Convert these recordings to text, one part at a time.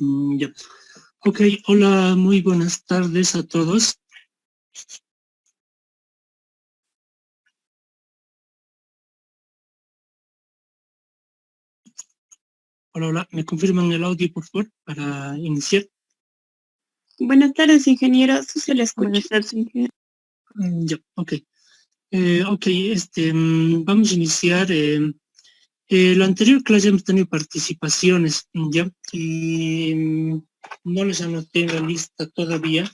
Ya. Ok, hola, muy buenas tardes a todos. Hola, hola, ¿me confirman el audio, por favor, para iniciar? Buenas tardes, ingeniero. Sí se le escucha. Buenas tardes, ingeniero. Ya, ok. Vamos a iniciar. La anterior clase hemos tenido participaciones, ya, y no les anoté en la lista todavía.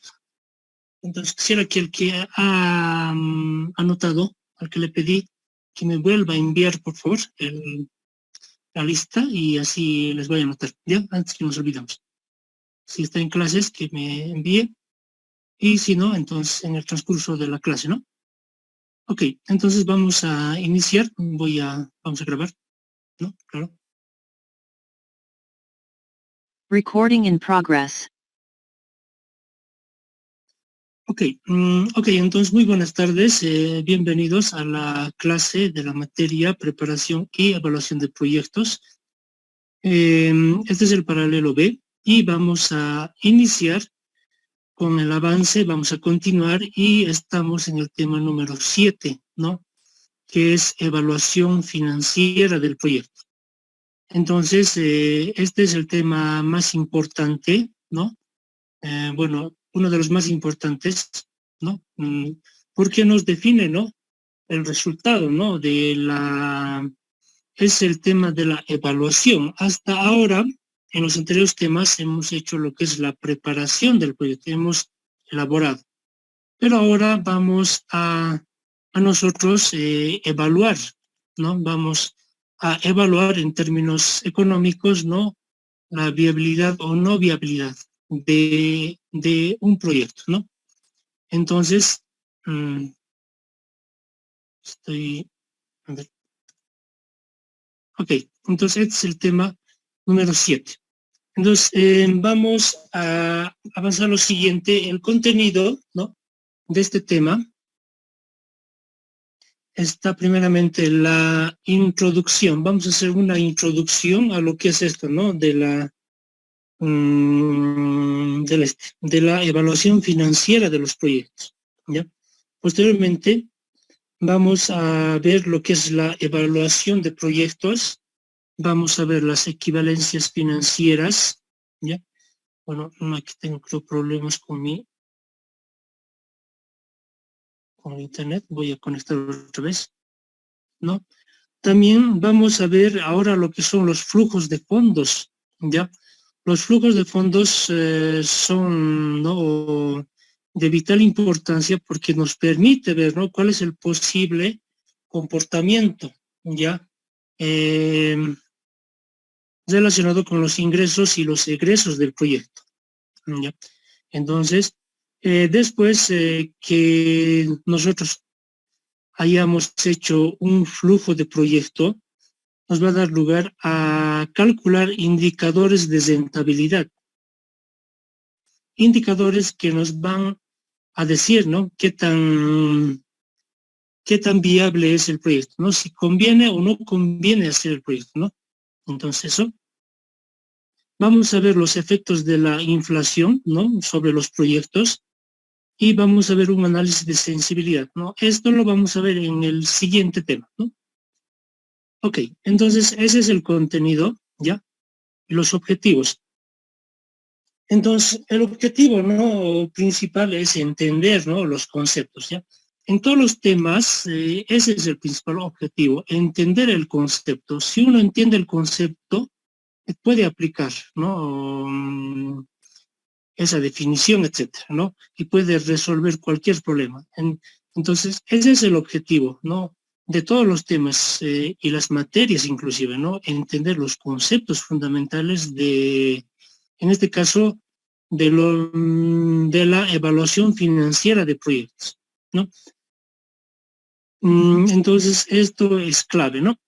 Entonces quisiera que el que ha anotado, al que le pedí que me vuelva a enviar, por favor, la lista y así les voy a anotar, ya, antes que nos olvidamos. Si está en clases, que me envíe, y si no, entonces en el transcurso de la clase, ¿no? Ok, entonces vamos a iniciar, vamos a grabar, ¿no? Claro. Recording in progress. Ok, entonces muy buenas tardes, bienvenidos a la clase de la materia preparación y evaluación de proyectos. Este es el paralelo B y vamos a iniciar con el avance, vamos a continuar y estamos en el tema número 7, ¿no? Que es evaluación financiera del proyecto. Entonces, este es el tema más importante, ¿no? Uno de los más importantes, ¿no? Porque nos define, ¿no? El resultado, ¿no? Es el tema de la evaluación. Hasta ahora, en los anteriores temas, hemos hecho lo que es la preparación del proyecto, hemos elaborado. Pero ahora vamos a nosotros evaluar, ¿no? Vamos a evaluar en términos económicos, ¿no? La viabilidad o no viabilidad de un proyecto, ¿no? Entonces, a ver. Ok, entonces este es el tema número 7. Entonces, vamos a avanzar lo siguiente. El contenido, ¿no? De este tema está primeramente la introducción. Vamos a hacer una introducción a lo que es esto, ¿no? De la evaluación financiera de los proyectos, ¿ya? Posteriormente, vamos a ver lo que es la evaluación de proyectos. Vamos a ver las equivalencias financieras, ¿ya? Bueno, aquí tengo problemas con el internet, voy a conectar otra vez, ¿no? También vamos a ver ahora lo que son los flujos de fondos, ¿ya? Los flujos de fondos son, ¿no? De vital importancia porque nos permite ver, ¿no? Cuál es el posible comportamiento, ¿ya? Relacionado con los ingresos y los egresos del proyecto, ¿ya? Entonces, después que nosotros hayamos hecho un flujo de proyecto, nos va a dar lugar a calcular indicadores de rentabilidad. Indicadores que nos van a decir, ¿no? Qué tan viable es el proyecto, ¿no? Si conviene o no conviene hacer el proyecto, ¿no? Entonces, eso. Vamos a ver los efectos de la inflación, ¿no? Sobre los proyectos y vamos a ver un análisis de sensibilidad, ¿no? Esto lo vamos a ver en el siguiente tema, ¿no? Ok, entonces ese es el contenido, ¿ya? Y los objetivos. Entonces, el objetivo, ¿no? Principal es entender, ¿no? Los conceptos, ¿ya? En todos los temas, ese es el principal objetivo, entender el concepto. Si uno entiende el concepto, puede aplicar, ¿no? Esa definición, etcétera, ¿no? Y puede resolver cualquier problema. Entonces, ese es el objetivo, ¿no? De todos los temas y las materias inclusive, ¿no? Entender los conceptos fundamentales en este caso, de la evaluación financiera de proyectos, ¿no? Entonces, esto es clave, ¿no?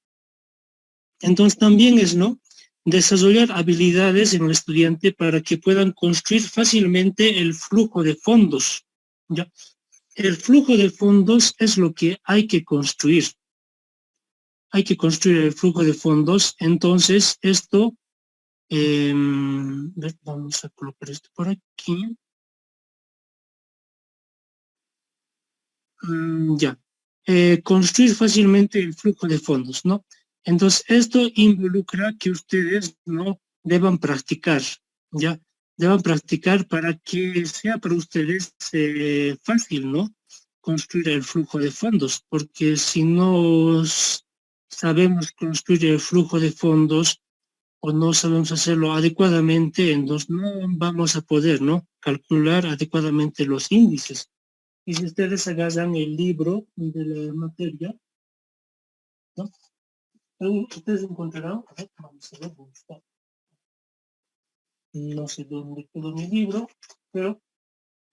Entonces, también es, ¿no? Desarrollar habilidades en el estudiante para que puedan construir fácilmente el flujo de fondos, ¿ya? El flujo de fondos es lo que hay que construir. Hay que construir el flujo de fondos, entonces esto Vamos a colocar esto por aquí. Ya. Construir fácilmente el flujo de fondos, ¿no? Entonces, esto involucra que ustedes, ¿no?, deban practicar, ¿ya? Deban practicar para que sea para ustedes fácil, ¿no?, construir el flujo de fondos, porque si no sabemos construir el flujo de fondos o no sabemos hacerlo adecuadamente, entonces no vamos a poder, ¿no?, calcular adecuadamente los índices. Y si ustedes agarran el libro de la materia, ¿no?, ustedes encontrarán, a ver, vamos a ver, ¿dónde está? No sé dónde quedó mi libro, pero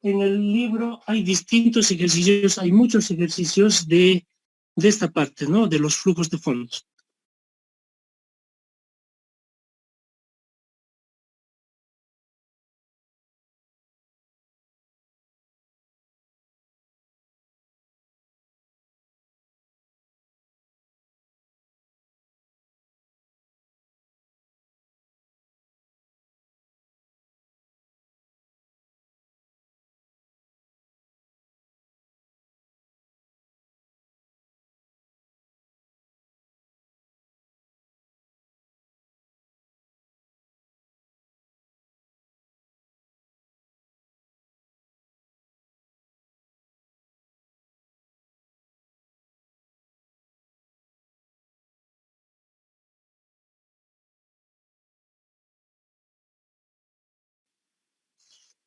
en el libro hay distintos ejercicios, hay muchos ejercicios de esta parte, ¿no?, de los flujos de fondos.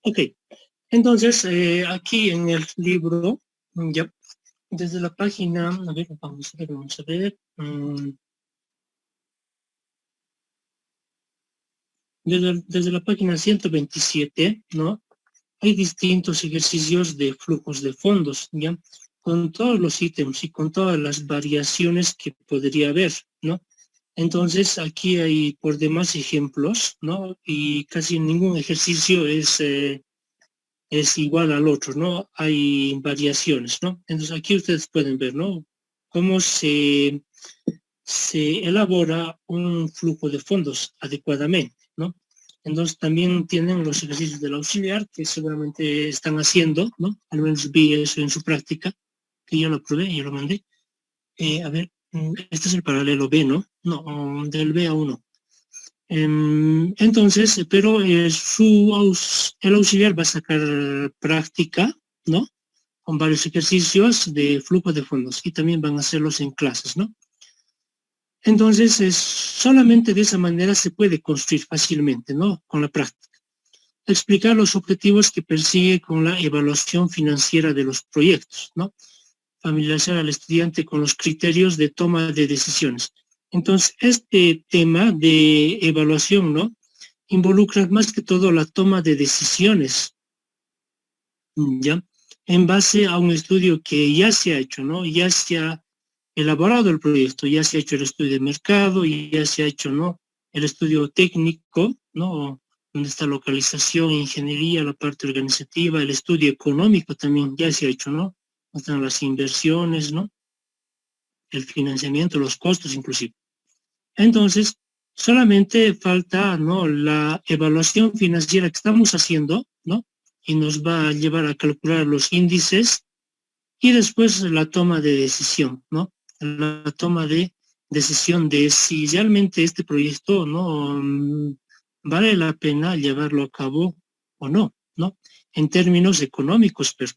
Ok, entonces aquí en el libro, ya, desde la página, a ver, vamos a ver, desde la página 127, ¿no?, hay distintos ejercicios de flujos de fondos, ¿ya?, con todos los ítems y con todas las variaciones que podría haber, ¿no? Entonces, aquí hay por demás ejemplos, ¿no? Y casi ningún ejercicio es igual al otro, ¿no? Hay variaciones, ¿no? Entonces, aquí ustedes pueden ver, ¿no?, cómo se elabora un flujo de fondos adecuadamente, ¿no? Entonces también tienen los ejercicios del auxiliar que seguramente están haciendo, ¿no? Al menos vi eso en su práctica, que yo lo probé, yo lo mandé. A ver, este es el paralelo B, ¿no? No, del B a 1. Entonces, pero el auxiliar va a sacar práctica, ¿no?, con varios ejercicios de flujo de fondos y también van a hacerlos en clases, ¿no? Entonces, solamente de esa manera se puede construir fácilmente, ¿no?, con la práctica. Explicar los objetivos que persigue con la evaluación financiera de los proyectos, ¿no? Familiarizar al estudiante con los criterios de toma de decisiones. Entonces, este tema de evaluación, ¿no?, involucra más que todo la toma de decisiones, ¿ya?, en base a un estudio que ya se ha hecho, ¿no?, ya se ha elaborado el proyecto, ya se ha hecho el estudio de mercado y ya se ha hecho, ¿no?, el estudio técnico, ¿no?, donde está localización, ingeniería, la parte organizativa, el estudio económico también ya se ha hecho, ¿no?, están las inversiones, ¿no?, el financiamiento, los costos inclusive. Entonces, solamente falta, ¿no?, la evaluación financiera que estamos haciendo, ¿no?, y nos va a llevar a calcular los índices y después la toma de decisión, ¿no?, la toma de decisión de si realmente este proyecto, ¿no?, vale la pena llevarlo a cabo o no, ¿no?, en términos económicos, pero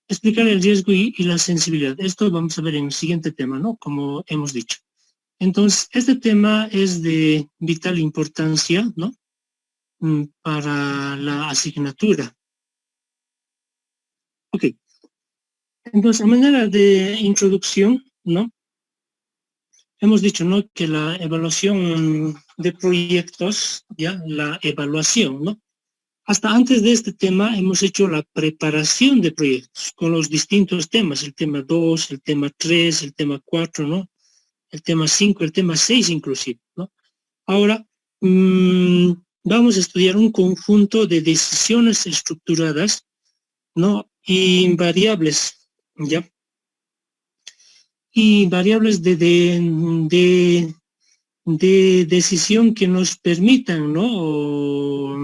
explicar el riesgo y la sensibilidad. Esto vamos a ver en el siguiente tema, ¿no?, como hemos dicho. Entonces, este tema es de vital importancia, ¿no?, para la asignatura. Ok. Entonces, a manera de introducción, ¿no?, hemos dicho, ¿no?, que la evaluación de proyectos, ya, la evaluación, ¿no? Hasta antes de este tema hemos hecho la preparación de proyectos con los distintos temas, el tema 2, el tema 3, el tema 4, ¿no?, el tema 5, el tema 6 inclusive, ¿no? Ahora, vamos a estudiar un conjunto de decisiones estructuradas, ¿no?, y variables, ¿ya? Y variables de de decisión que nos permitan, ¿no?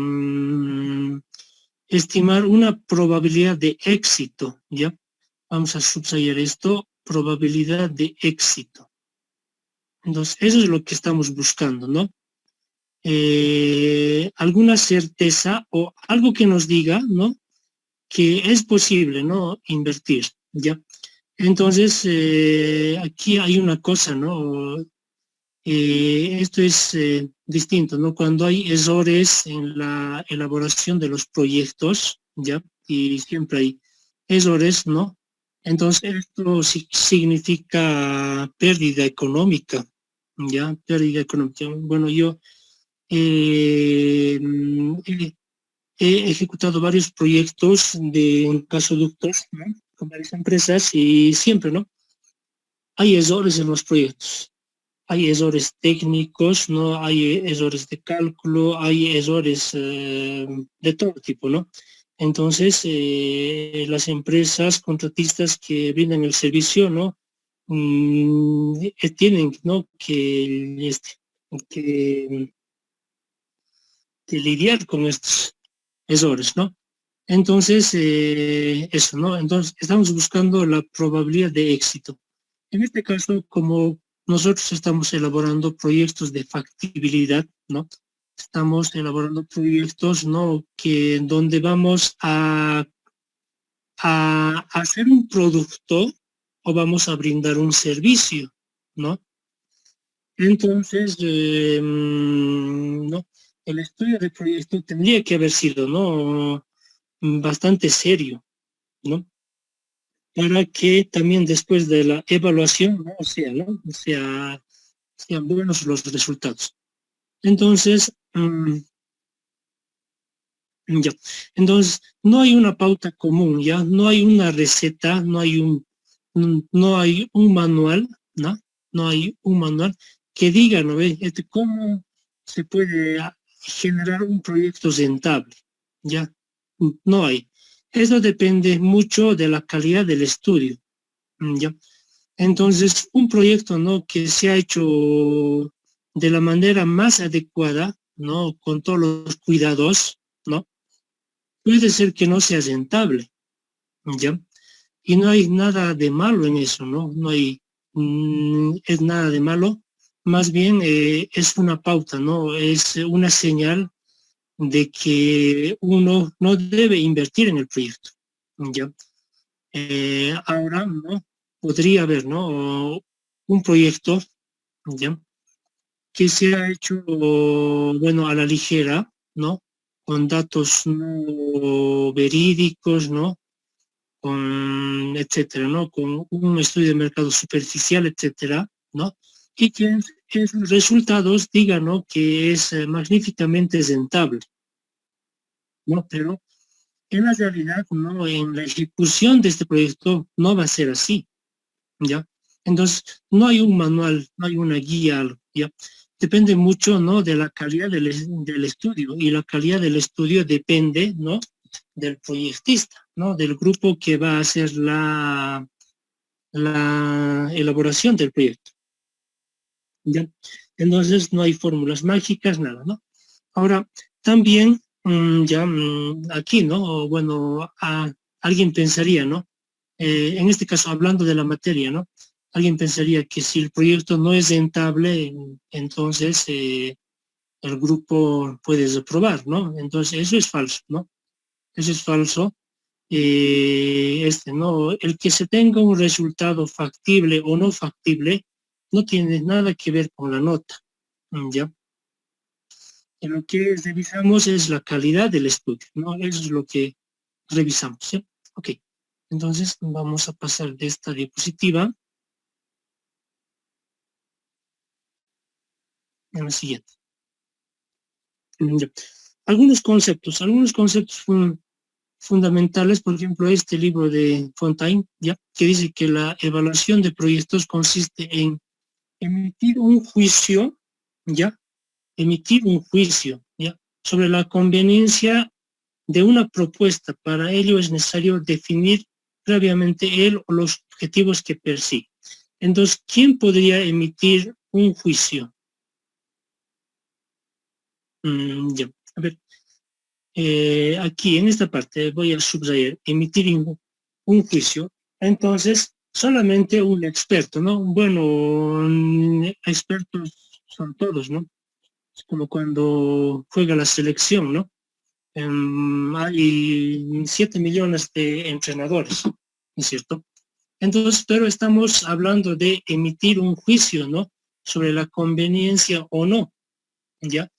Estimar una probabilidad de éxito, ¿ya? Vamos a subrayar esto, probabilidad de éxito. Entonces, eso es lo que estamos buscando, ¿no? Alguna certeza o algo que nos diga, ¿no? Que es posible, ¿no? Invertir, ¿ya? Entonces, aquí hay una cosa, ¿no? Esto es distinto, ¿no? Cuando hay errores en la elaboración de los proyectos, ¿ya? Y siempre hay errores, ¿no? Entonces, esto significa pérdida económica, ¿ya? Pérdida económica. Bueno, yo he ejecutado varios proyectos de gasoductos, ¿no? Con varias empresas y siempre, ¿no? Hay errores en los proyectos. Hay errores técnicos, ¿no? Hay errores de cálculo, hay errores de todo tipo, ¿no? Entonces, las empresas contratistas que brindan el servicio, ¿no? Tienen, ¿no? Que, que lidiar con estos errores, ¿no? Entonces, eso, ¿no? Entonces, estamos buscando la probabilidad de éxito. En este caso, como nosotros estamos elaborando proyectos de factibilidad, ¿no? Estamos elaborando proyectos, ¿no? Que donde vamos a hacer un producto o vamos a brindar un servicio, ¿no? Entonces, ¿no? El estudio del proyecto tendría que haber sido, ¿no? Bastante serio, ¿no? Para que también después de la evaluación, ¿no? Sean buenos los resultados. Entonces, ya. Entonces, no hay una pauta común, ya, no hay una receta, no hay un manual, ¿no? No hay un manual que diga, ¿no ve? ¿Cómo se puede generar un proyecto rentable? Ya, no hay. Eso depende mucho de la calidad del estudio, ya. Entonces, un proyecto, ¿no? Que se ha hecho de la manera más adecuada, ¿no? Con todos los cuidados, ¿no? Puede ser que no sea rentable, ¿ya? Y no hay nada de malo en eso, ¿no? No hay, es nada de malo, más bien es una pauta, ¿no? Es una señal de que uno no debe invertir en el proyecto, ¿ya? Ahora, ¿no? Podría haber, ¿no? Un proyecto, ¿ya? Que se ha hecho, bueno, a la ligera, ¿no? Con datos no verídicos, ¿no? Con, etcétera, ¿no? Con un estudio de mercado superficial, etcétera, ¿no? Y que en sus resultados digan, ¿no? Que es magníficamente rentable, ¿no? Pero en la realidad, ¿no? En la ejecución de este proyecto no va a ser así, ¿ya? Entonces, no hay un manual, no hay una guía, ¿ya? Depende mucho, ¿no? De la calidad del estudio, y la calidad del estudio depende, ¿no? Del proyectista, ¿no? Del grupo que va a hacer la elaboración del proyecto, ¿ya? Entonces, no hay fórmulas mágicas, nada, ¿no? Ahora, también, aquí, ¿no? Bueno, alguien pensaría, ¿no? En este caso, hablando de la materia, ¿no? Alguien pensaría que si el proyecto no es rentable, entonces el grupo puede reprobar, ¿no? Entonces, eso es falso, ¿no? Eso es falso. ¿No? El que se tenga un resultado factible o no factible no tiene nada que ver con la nota, ¿ya? En lo que revisamos es la calidad del estudio, ¿no? Eso es lo que revisamos, ¿sí? Ok, entonces vamos a pasar de esta diapositiva a la siguiente. Ya. Algunos conceptos fundamentales, por ejemplo, este libro de Fontaine, ¿ya? Que dice que la evaluación de proyectos consiste en emitir un juicio, ¿ya? Emitir un juicio, ¿ya? Sobre la conveniencia de una propuesta. Para ello es necesario definir previamente él o los objetivos que persigue. Entonces, ¿quién podría emitir un juicio? Ya, a ver, aquí en esta parte voy a subrayar, emitir un juicio. Entonces, solamente un experto, ¿no? Bueno, expertos son todos, ¿no? Es como cuando juega la selección, ¿no? Hay 7 millones de entrenadores, ¿no es cierto? Entonces, pero estamos hablando de emitir un juicio, ¿no? Sobre la conveniencia o no, ¿ya?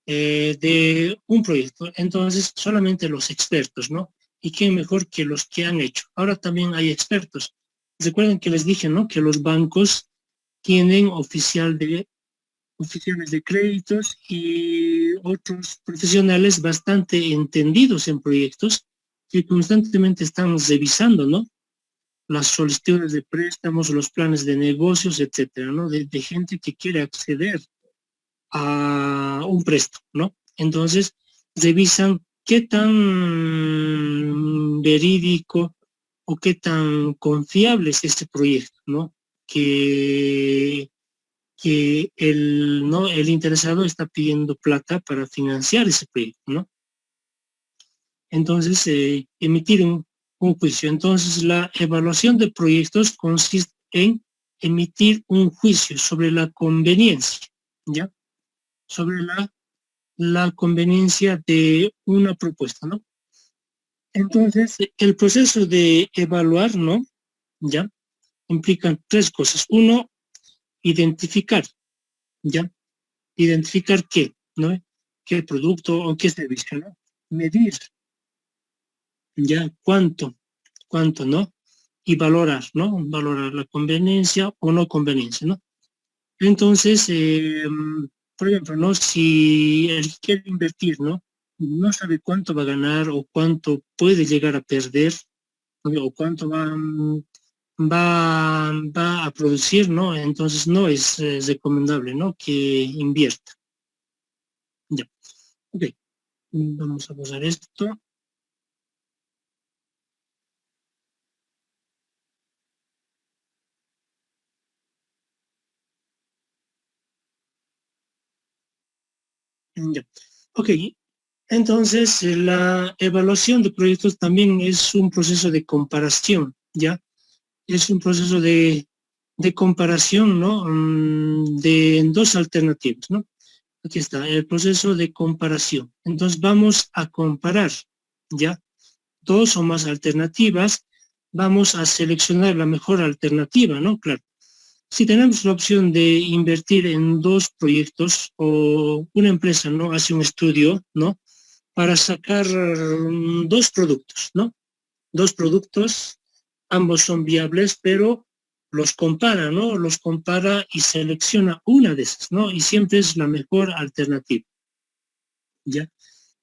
De un proyecto. Entonces, solamente los expertos, ¿no? ¿Y quién mejor que los que han hecho? Ahora también hay expertos. Recuerden que les dije, ¿no? Que los bancos tienen oficiales de créditos y otros profesionales bastante entendidos en proyectos que constantemente están revisando, ¿no? Las solicitudes de préstamos, los planes de negocios, etcétera, ¿no? De gente que quiere acceder a un préstamo, ¿no? Entonces, revisan qué tan verídico o qué tan confiable es este proyecto, ¿no? Que ¿no? El interesado está pidiendo plata para financiar ese proyecto, ¿no? Entonces, emitir un juicio. Entonces, la evaluación de proyectos consiste en emitir un juicio sobre la conveniencia, ¿ya? Sobre la conveniencia de una propuesta, ¿no? Entonces, el proceso de evaluar, ¿no? ¿Ya? Implican tres cosas. Uno, identificar, ¿ya? Identificar qué, ¿no? Qué producto o qué servicio, ¿no? Medir, ¿ya? Cuánto, ¿no? Y valorar, ¿no? Valorar la conveniencia o no conveniencia, ¿no? Entonces, por ejemplo, ¿no? Si él quiere invertir, ¿no? No sabe cuánto va a ganar o cuánto puede llegar a perder, ¿no? O cuánto va a producir, ¿no? Entonces no es recomendable, ¿no? Que invierta. Ya, ok. Vamos a pasar esto. Ya. Ok, entonces la evaluación de proyectos también es un proceso de comparación, ¿ya? Es un proceso de comparación, ¿no? De dos alternativas, ¿no? Aquí está, el proceso de comparación. Entonces vamos a comparar, ¿ya? Dos o más alternativas, vamos a seleccionar la mejor alternativa, ¿no? Claro. Si tenemos la opción de invertir en dos proyectos o una empresa, ¿no? Hace un estudio, ¿no? Para sacar dos productos, ¿no? Dos productos, ambos son viables, pero los compara, ¿no? Los compara y selecciona una de esas, ¿no? Y siempre es la mejor alternativa, ¿ya?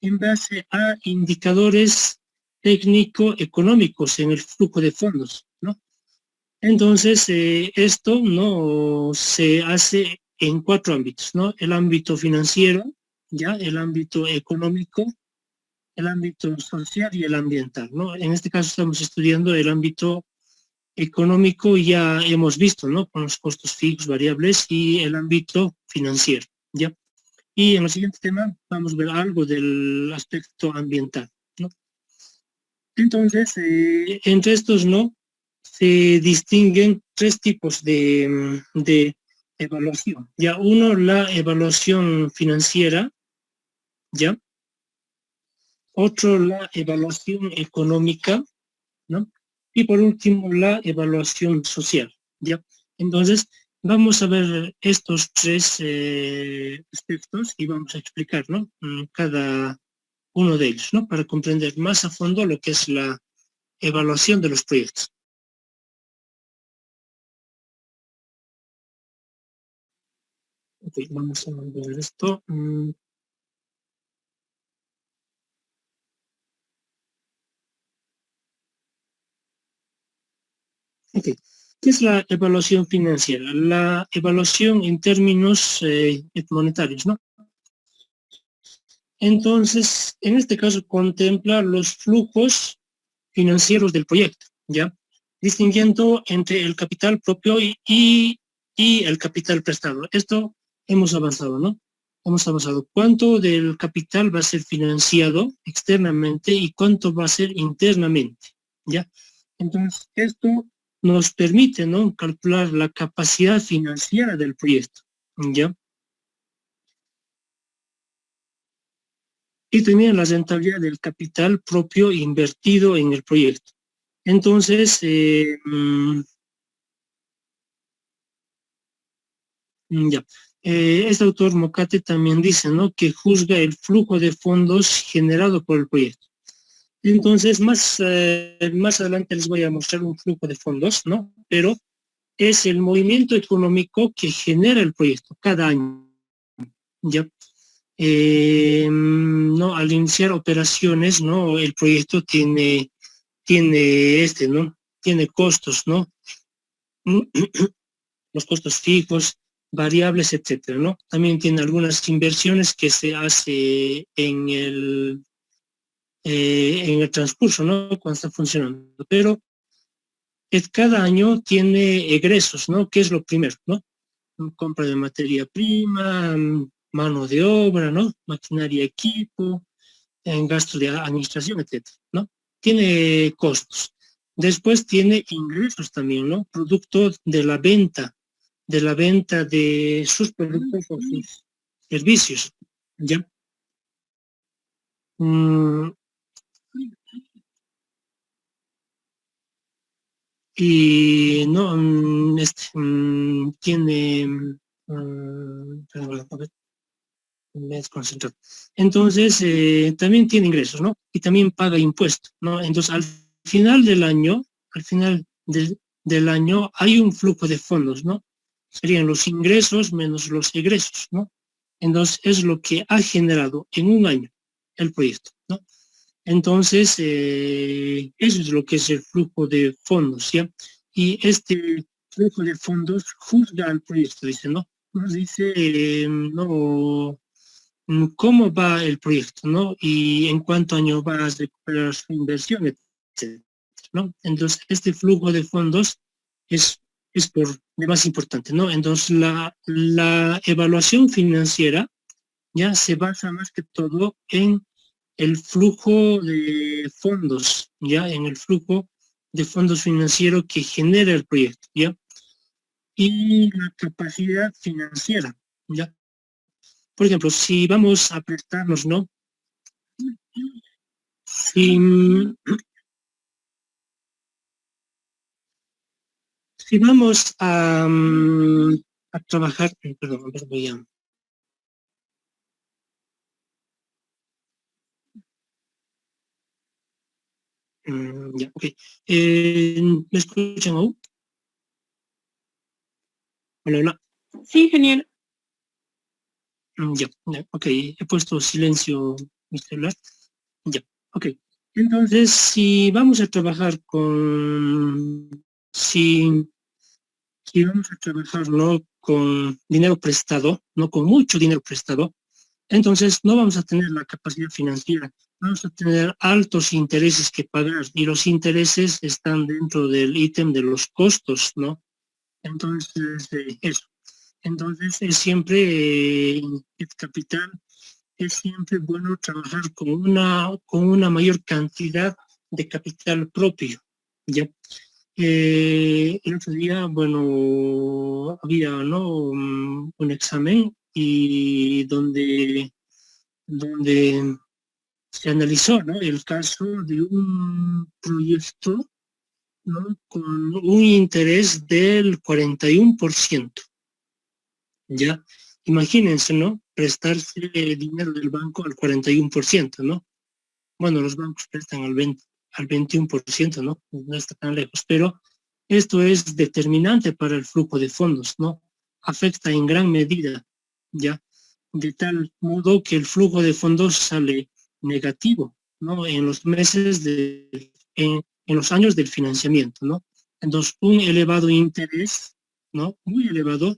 En base a indicadores técnico-económicos en el flujo de fondos, ¿no? Entonces, esto, ¿no? Se hace en cuatro ámbitos, ¿no? El ámbito financiero, ¿ya? El ámbito económico, el ámbito social y el ambiental, ¿no? En este caso estamos estudiando el ámbito económico, ya hemos visto, ¿no? Con los costos fijos, variables y el ámbito financiero, ¿ya? Y en el siguiente tema vamos a ver algo del aspecto ambiental, ¿no? Entonces, entre estos, ¿no? Se distinguen tres tipos de evaluación. Ya uno, la evaluación financiera, ¿ya? Otro, la evaluación económica, ¿no? Y por último, la evaluación social, ¿ya? Entonces, vamos a ver estos tres aspectos y vamos a explicar, ¿no? Cada uno de ellos, ¿no? Para comprender más a fondo lo que es la evaluación de los proyectos. Ok, vamos a ver esto. Ok, ¿qué es la evaluación financiera? La evaluación en términos monetarios, ¿no? Entonces, en este caso contempla los flujos financieros del proyecto, ¿ya? Distinguiendo entre el capital propio y el capital prestado. Esto hemos avanzado, ¿no? hemos avanzado. ¿Cuánto del capital va a ser financiado externamente y cuánto va a ser internamente? ¿Ya? Entonces, esto nos permite, ¿no?, calcular la capacidad financiera del proyecto. ¿Ya? Y también la rentabilidad del capital propio invertido en el proyecto. Entonces, ya. Este autor Mocate también dice, ¿no?, que juzga el flujo de fondos generado por el proyecto. Entonces, más adelante les voy a mostrar un flujo de fondos, ¿no? Pero es el movimiento económico que genera el proyecto cada año, ¿ya? No, al iniciar operaciones, ¿no?, el proyecto tiene ¿no?, tiene costos, ¿no? Los costos fijos, variables, etcétera, ¿no? También tiene algunas inversiones que se hace en el transcurso, ¿no?, cuando está funcionando. Pero cada año tiene egresos, ¿no?, que es lo primero, ¿no? Compra de materia prima, mano de obra, ¿no?, maquinaria, equipo, en gasto de administración, etcétera, ¿no? Tiene costos. Después tiene ingresos también, ¿no? Producto de la venta de sus productos o sus servicios, ¿ya? Mm, y no, tiene, perdón, a ver, me he desconcentrado. Entonces, también tiene ingresos, ¿no? Y también paga impuestos, ¿no? Entonces, al final del año hay un flujo de fondos, ¿no? Serían los ingresos menos los egresos, ¿no? Entonces, es lo que ha generado en un año el proyecto, ¿no? Entonces, eso es lo que es el flujo de fondos, ¿ya? Y este flujo de fondos juzga al proyecto, dice, ¿no? Nos dice, no, cómo va el proyecto, ¿no? Y en cuánto año va a recuperar su inversión, etcétera, ¿no? Entonces, este flujo de fondos es, es por demás importante, ¿no? Entonces, la evaluación financiera ya se basa más que todo en el flujo de fondos, ya, en el flujo de fondos financieros que genera el proyecto, ya, y la capacidad financiera, ya. Por ejemplo, si vamos a prestarnos, ¿no? Si, si vamos a trabajar, perdón, a ver, voy a, ya, ok. ¿Me escuchan aún? Hola, hola. Sí, ingeniero. Ya, ya, ok, he puesto silencio mi celular. Ya, ok. Entonces, si vamos a trabajar si vamos a trabajar, ¿no?, con dinero prestado, no con mucho dinero prestado, entonces no vamos a tener la capacidad financiera, vamos a tener altos intereses que pagar y los intereses están dentro del ítem de los costos, ¿no? Entonces, eso. Entonces, es siempre el capital, es siempre bueno trabajar con una mayor cantidad de capital propio, ¿ya? El otro día, bueno, había, ¿no?, un examen y donde se analizó, ¿no?, el caso de un proyecto, ¿no?, con un interés del 41%, ¿ya? Imagínense, ¿no?, prestarse dinero del banco al 41%, ¿no? Bueno, los bancos prestan al 21%, ¿no? No está tan lejos, pero esto es determinante para el flujo de fondos, ¿no? Afecta en gran medida, ¿ya? De tal modo que el flujo de fondos sale negativo, ¿no? En los en los años del financiamiento, ¿no? Entonces, un elevado interés, ¿no?, muy elevado,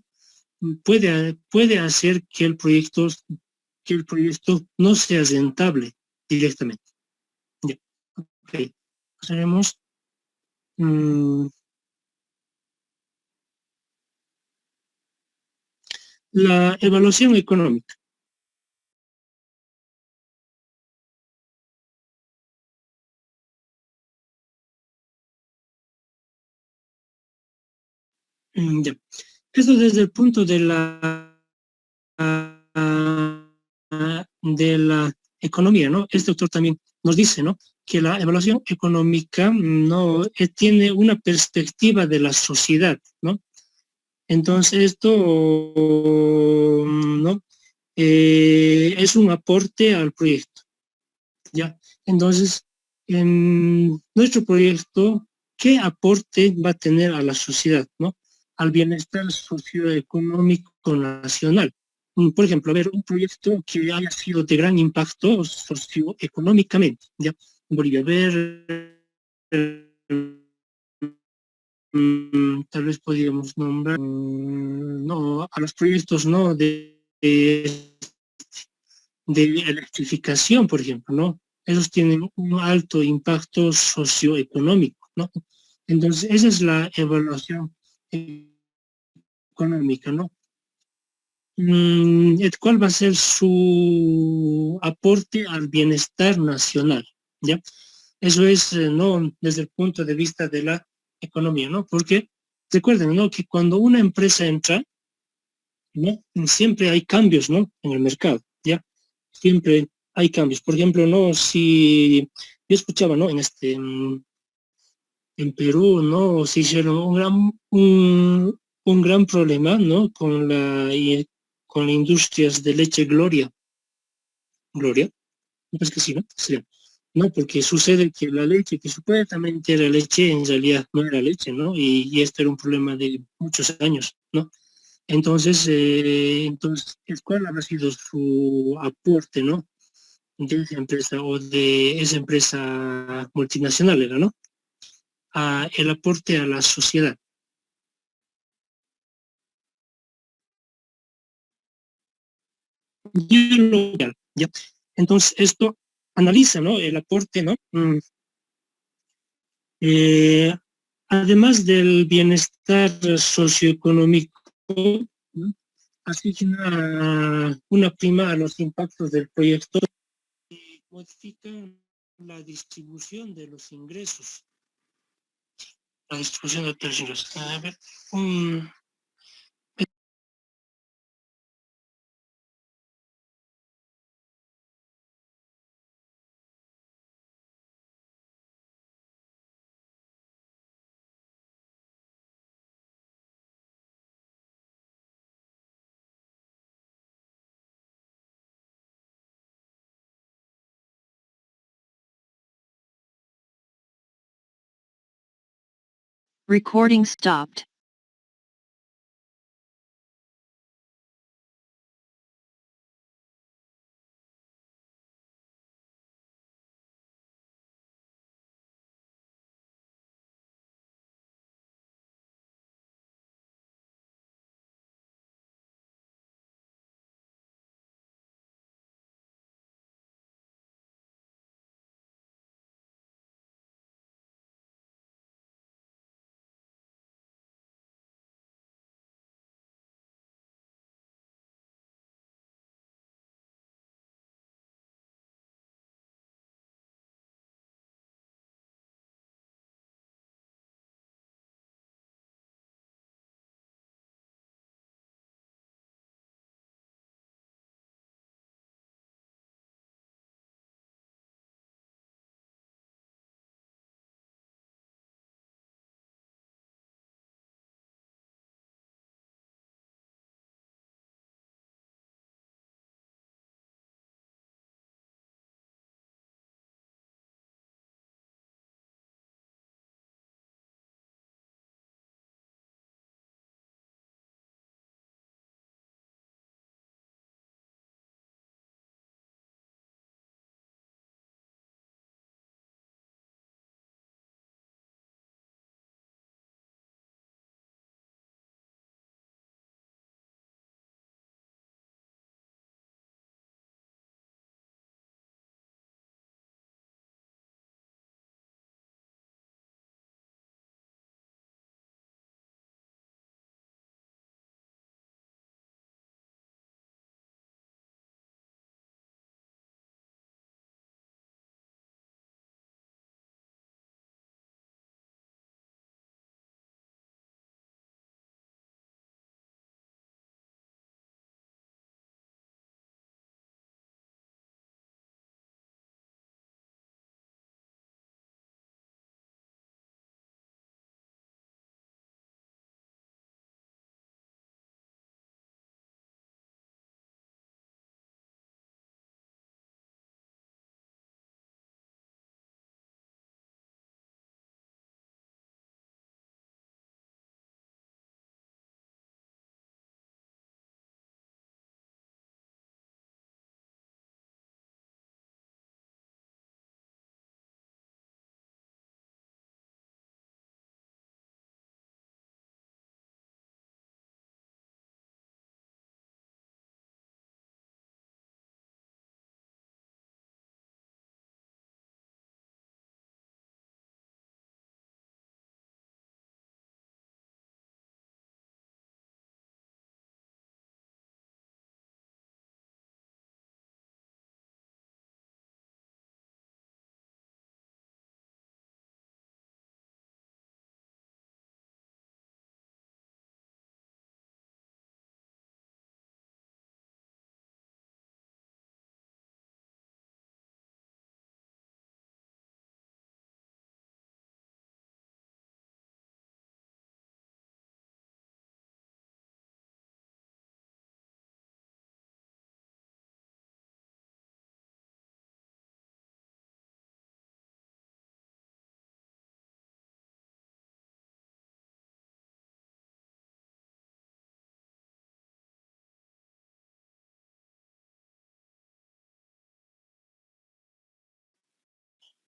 puede hacer que el proyecto no sea rentable directamente. Ya, ok. Pasaremos. mm, la evaluación económica. Ya. Esto desde el punto de la economía, ¿no? Este autor también nos dice, ¿no? Que la evaluación económica no tiene una perspectiva de la sociedad, ¿no? Entonces esto, ¿no? Es un aporte al proyecto, ¿ya? Entonces, en nuestro proyecto, ¿qué aporte va a tener a la sociedad, ¿no? Al bienestar socioeconómico nacional. Por ejemplo, a ver, un proyecto que haya sido de gran impacto socioeconómicamente, ¿ya? En Bolivia, a ver, tal vez podríamos nombrar, no, a los proyectos, ¿no? De electrificación, por ejemplo, ¿no? Esos tienen un alto impacto socioeconómico, ¿no? Entonces, esa es la evaluación económica, ¿no? ¿Cuál va a ser su aporte al bienestar nacional? ¿Ya? Eso es, ¿no? Desde el punto de vista de la economía, ¿no? Porque recuerden, ¿no? Que cuando una empresa entra, ¿no? Siempre hay cambios, ¿no? En el mercado, ¿ya? Siempre hay cambios. Por ejemplo, ¿no? Si yo escuchaba, ¿no? En Perú, ¿no? Se hicieron un gran problema, ¿no? Con las industrias de leche Gloria, pues que sí, ¿no? Sí. No, porque sucede que la leche que supuestamente era leche, en realidad no era leche, ¿no? Y esto era un problema de muchos años, ¿no? Entonces, ¿cuál habrá sido su aporte, ¿no? De esa empresa o de esa empresa multinacional, era, ¿no? El aporte a la sociedad. Y local, ¿ya? Entonces, esto analiza, ¿no? El aporte, ¿no? Eh, además del bienestar socioeconómico, ¿no? Asigna una prima a los impactos del proyecto y modifica la distribución de los ingresos. La distribución de los ingresos. A ver, Recording stopped.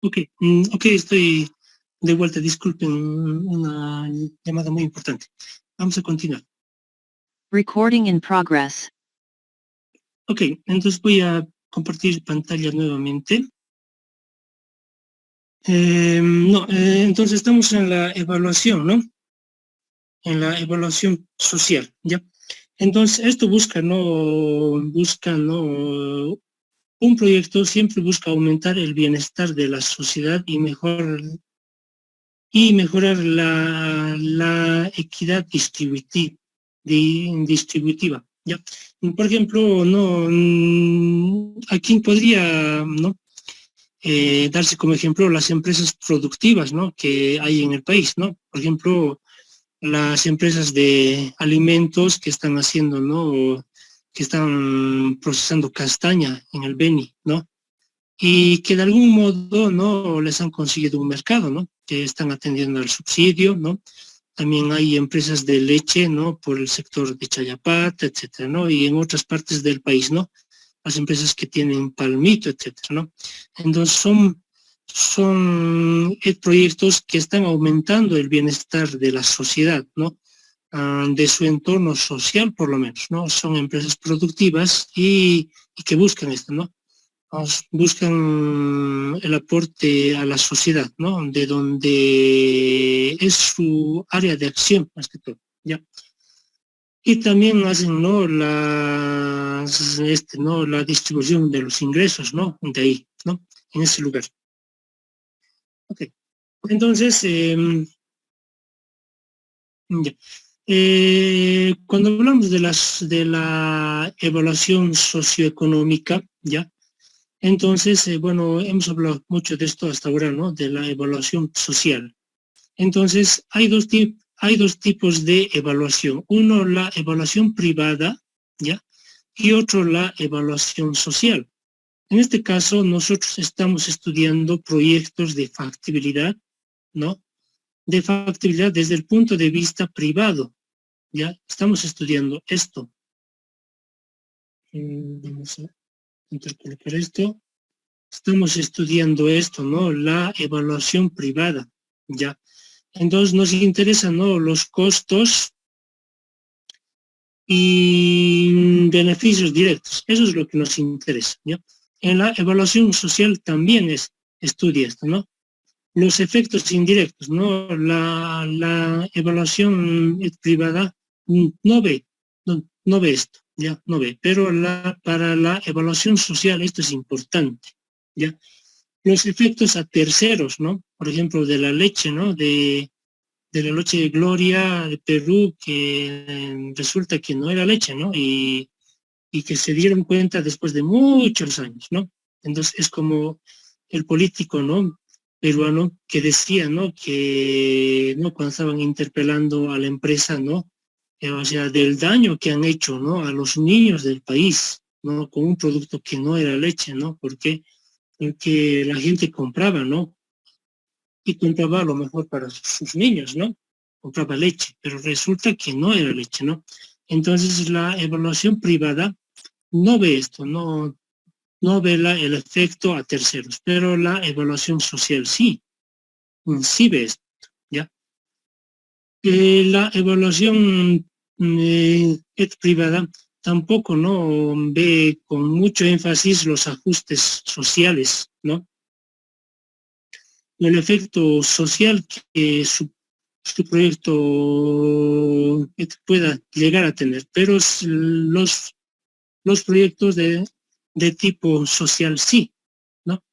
Ok, estoy de vuelta, disculpen, una llamada muy importante. Vamos a continuar. Recording in progress. Ok, entonces voy a compartir pantalla nuevamente. Entonces estamos en la evaluación, ¿no? En la evaluación social, ¿ya? Entonces esto busca, ¿no? Un proyecto siempre busca aumentar el bienestar de la sociedad y mejorar la equidad distributiva, ¿ya? Por ejemplo, aquí podría, ¿no? Darse como ejemplo las empresas productivas, ¿no? Que hay en el país, ¿no? Por ejemplo, las empresas de alimentos que están haciendo, ¿no? Que están procesando castaña en el Beni, ¿no? Y que de algún modo, ¿no? Les han conseguido un mercado, ¿no? Que están atendiendo al subsidio, ¿no? También hay empresas de leche, ¿no? Por el sector de Chayapata, etcétera, ¿no? Y en otras partes del país, ¿no? Las empresas que tienen palmito, etcétera, ¿no? Entonces son proyectos que están aumentando el bienestar de la sociedad, ¿no? De su entorno social, por lo menos, ¿no? Son empresas productivas y que buscan esto, ¿no? Buscan el aporte a la sociedad, ¿no? De donde es su área de acción, más que todo, ¿ya? Y también hacen, ¿no? ¿No? La distribución de los ingresos, ¿no? De ahí, ¿no? En ese lugar. Ok. Entonces, ya. Cuando hablamos de la evaluación socioeconómica, ¿ya? Entonces, bueno, hemos hablado mucho de esto hasta ahora, ¿no? De la evaluación social. Entonces, hay dos tipos de evaluación. Uno, la evaluación privada, ¿ya? Y otro, la evaluación social. En este caso, nosotros estamos estudiando proyectos de factibilidad, ¿no? De factibilidad desde el punto de vista privado, ¿ya? Estamos estudiando esto. Vamos a intercolocar esto. Estamos estudiando esto, ¿no? La evaluación privada, ¿ya? Entonces nos interesan, ¿no? Los costos y beneficios directos. Eso es lo que nos interesa, ¿ya? En la evaluación social también estudia esto, ¿no? Los efectos indirectos, ¿no? La evaluación privada no ve esto, ¿ya? No ve. Pero para la evaluación social esto es importante, ¿ya? Los efectos a terceros, ¿no? Por ejemplo, de la leche, ¿no? De la leche de Gloria de Perú, que resulta que no era leche, ¿no? Y que se dieron cuenta después de muchos años, ¿no? Entonces es como el político, ¿no? Peruano que decía, ¿no? Que, ¿no? Cuando estaban interpelando a la empresa, ¿no? O sea, del daño que han hecho, ¿no? A los niños del país, ¿no? Con un producto que no era leche, ¿no? Porque la gente compraba, ¿no? Y compraba a lo mejor para sus niños, ¿no? Compraba leche, pero resulta que no era leche, ¿no? Entonces la evaluación privada no ve esto, no ve el efecto a terceros, pero la evaluación social sí ve esto, ¿ya? La evaluación privada tampoco no ve con mucho énfasis los ajustes sociales, ¿no? El efecto social que su proyecto pueda llegar a tener, pero los proyectos de tipo social sí, ¿no?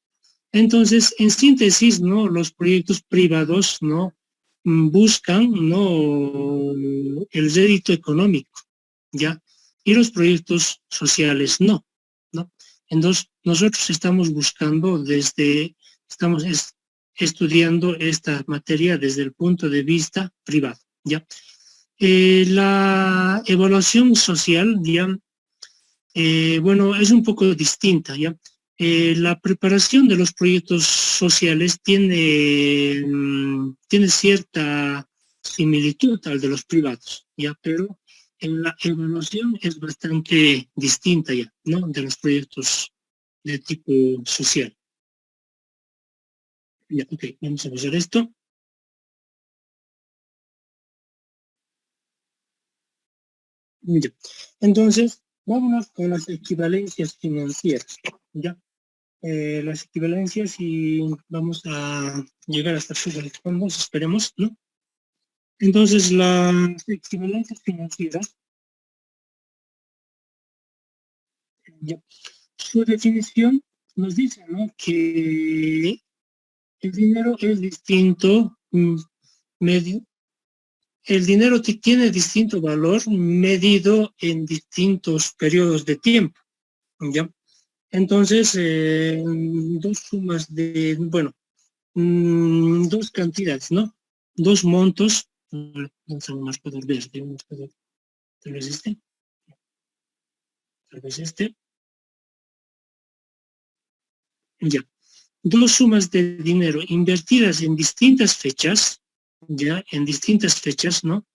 Entonces, en síntesis, ¿no? Los proyectos privados, ¿no? Buscan, ¿no? El rédito económico, ¿ya? Y los proyectos sociales ¿no? Entonces, nosotros estamos buscando estamos estudiando esta materia desde el punto de vista privado, ¿ya? La evaluación social, ¿ya? Bueno, es un poco distinta, ¿ya? La preparación de los proyectos sociales tiene cierta similitud al de los privados, ¿ya? Pero en la evaluación es bastante distinta ya, ¿no? De los proyectos de tipo social. Ya, ok, vamos a ver esto. Ya. Entonces, vámonos con las equivalencias financieras. Ya. Las equivalencias y vamos a llegar hasta fuga de fondos, esperemos, ¿no? Entonces, las equivalencias financieras, ya, su definición nos dice, ¿no?, que el dinero es distinto, medio, el dinero tiene distinto valor medido en distintos periodos de tiempo, ¿ya? Entonces, dos sumas de, bueno, dos cantidades, ¿no? Dos montos, vamos a un marcador verde, un marcador, tal vez este, ya. Dos sumas de dinero invertidas en distintas fechas, ya, en distintas fechas, ¿no?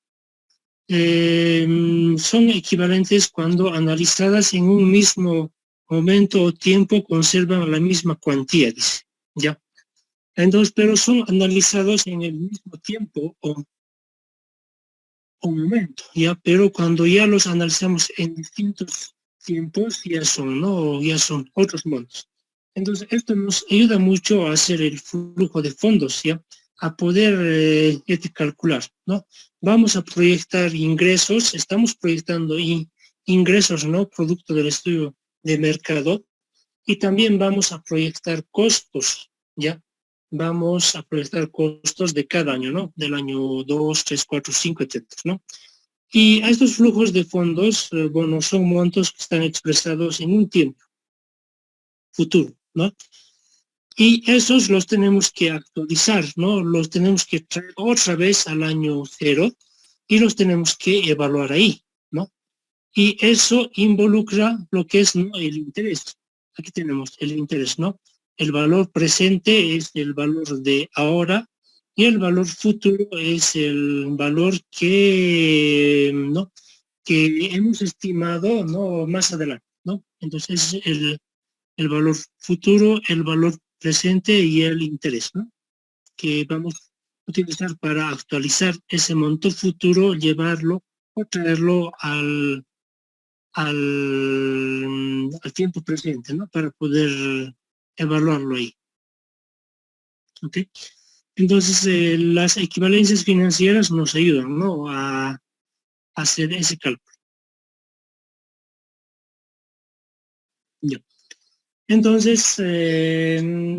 Son equivalentes cuando analizadas en un mismo momento o tiempo conservan la misma cuantía, dice, ya. Entonces, pero son analizados en el mismo tiempo o momento, ya, pero cuando ya los analizamos en distintos tiempos, ya son, ¿no? Ya son otros montos. Entonces, esto nos ayuda mucho a hacer el flujo de fondos, ya, a poder calcular, ¿no? Vamos a proyectar ingresos, estamos proyectando ingresos, ¿no? Producto del estudio de mercado, y también vamos a proyectar costos, ¿ya? Vamos a proyectar costos de cada año, ¿no? Del año 2, 3, 4, 5, etcétera, ¿no? Y a estos flujos de fondos, bueno, son montos que están expresados en un tiempo futuro, ¿no? Y esos los tenemos que actualizar, ¿no? Los tenemos que traer otra vez al año cero y los tenemos que evaluar ahí, ¿no? Y eso involucra lo que es, ¿no?, el interés. Aquí tenemos el interés, ¿no? El valor presente es el valor de ahora y el valor futuro es el valor que, ¿no?, que hemos estimado, ¿no?, más adelante, ¿no? Entonces el valor futuro, el valor presente y el interés, ¿no?, que vamos a utilizar para actualizar ese monto futuro, llevarlo o traerlo al tiempo presente, ¿no?, para poder evaluarlo ahí. ¿Ok? Entonces, las equivalencias financieras nos ayudan, ¿no?, a hacer ese cálculo. Ya. Entonces,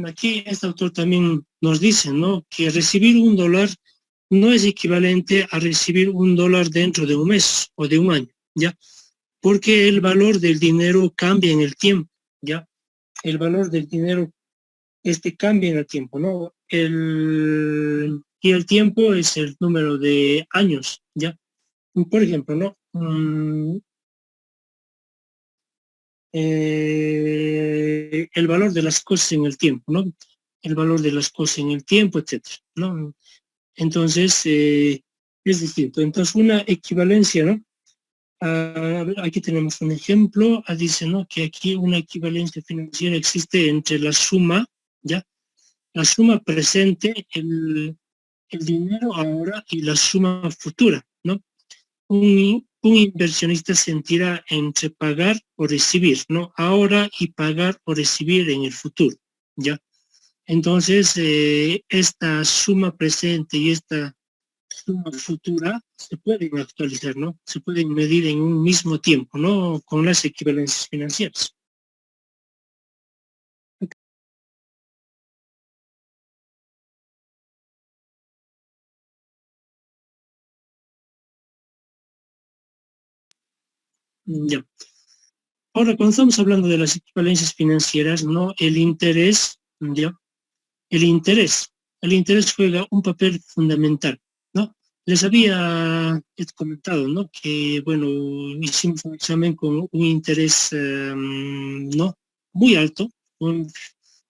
aquí este autor también nos dice, ¿no?, que recibir $1 no es equivalente a recibir $1 dentro de un mes o de un año, ¿ya? Porque el valor del dinero cambia en el tiempo, ¿ya? El valor del dinero cambia en el tiempo, ¿no? Y el tiempo es el número de años, ¿ya? Por ejemplo, ¿no? El valor de las cosas en el tiempo, ¿no? El valor de las cosas en el tiempo, etcétera, ¿no? Entonces, es distinto. Entonces, una equivalencia, ¿no? A ver, aquí tenemos un ejemplo, dice, ¿no?, que aquí una equivalencia financiera existe entre la suma, ¿ya? La suma presente, el dinero ahora y la suma futura, ¿no? Un inversionista sentirá entre pagar o recibir, ¿no? Ahora y pagar o recibir en el futuro, ¿ya? Entonces, esta suma presente y esta suma futura se pueden actualizar, ¿no? Se pueden medir en un mismo tiempo, ¿no?, con las equivalencias financieras. Ya. Ahora, cuando estamos hablando de las equivalencias financieras, ¿no?, el interés, ¿ya? El interés juega un papel fundamental, ¿no? Les había comentado, ¿no?, que, bueno, hicimos un examen con un interés, ¿no?, muy alto, un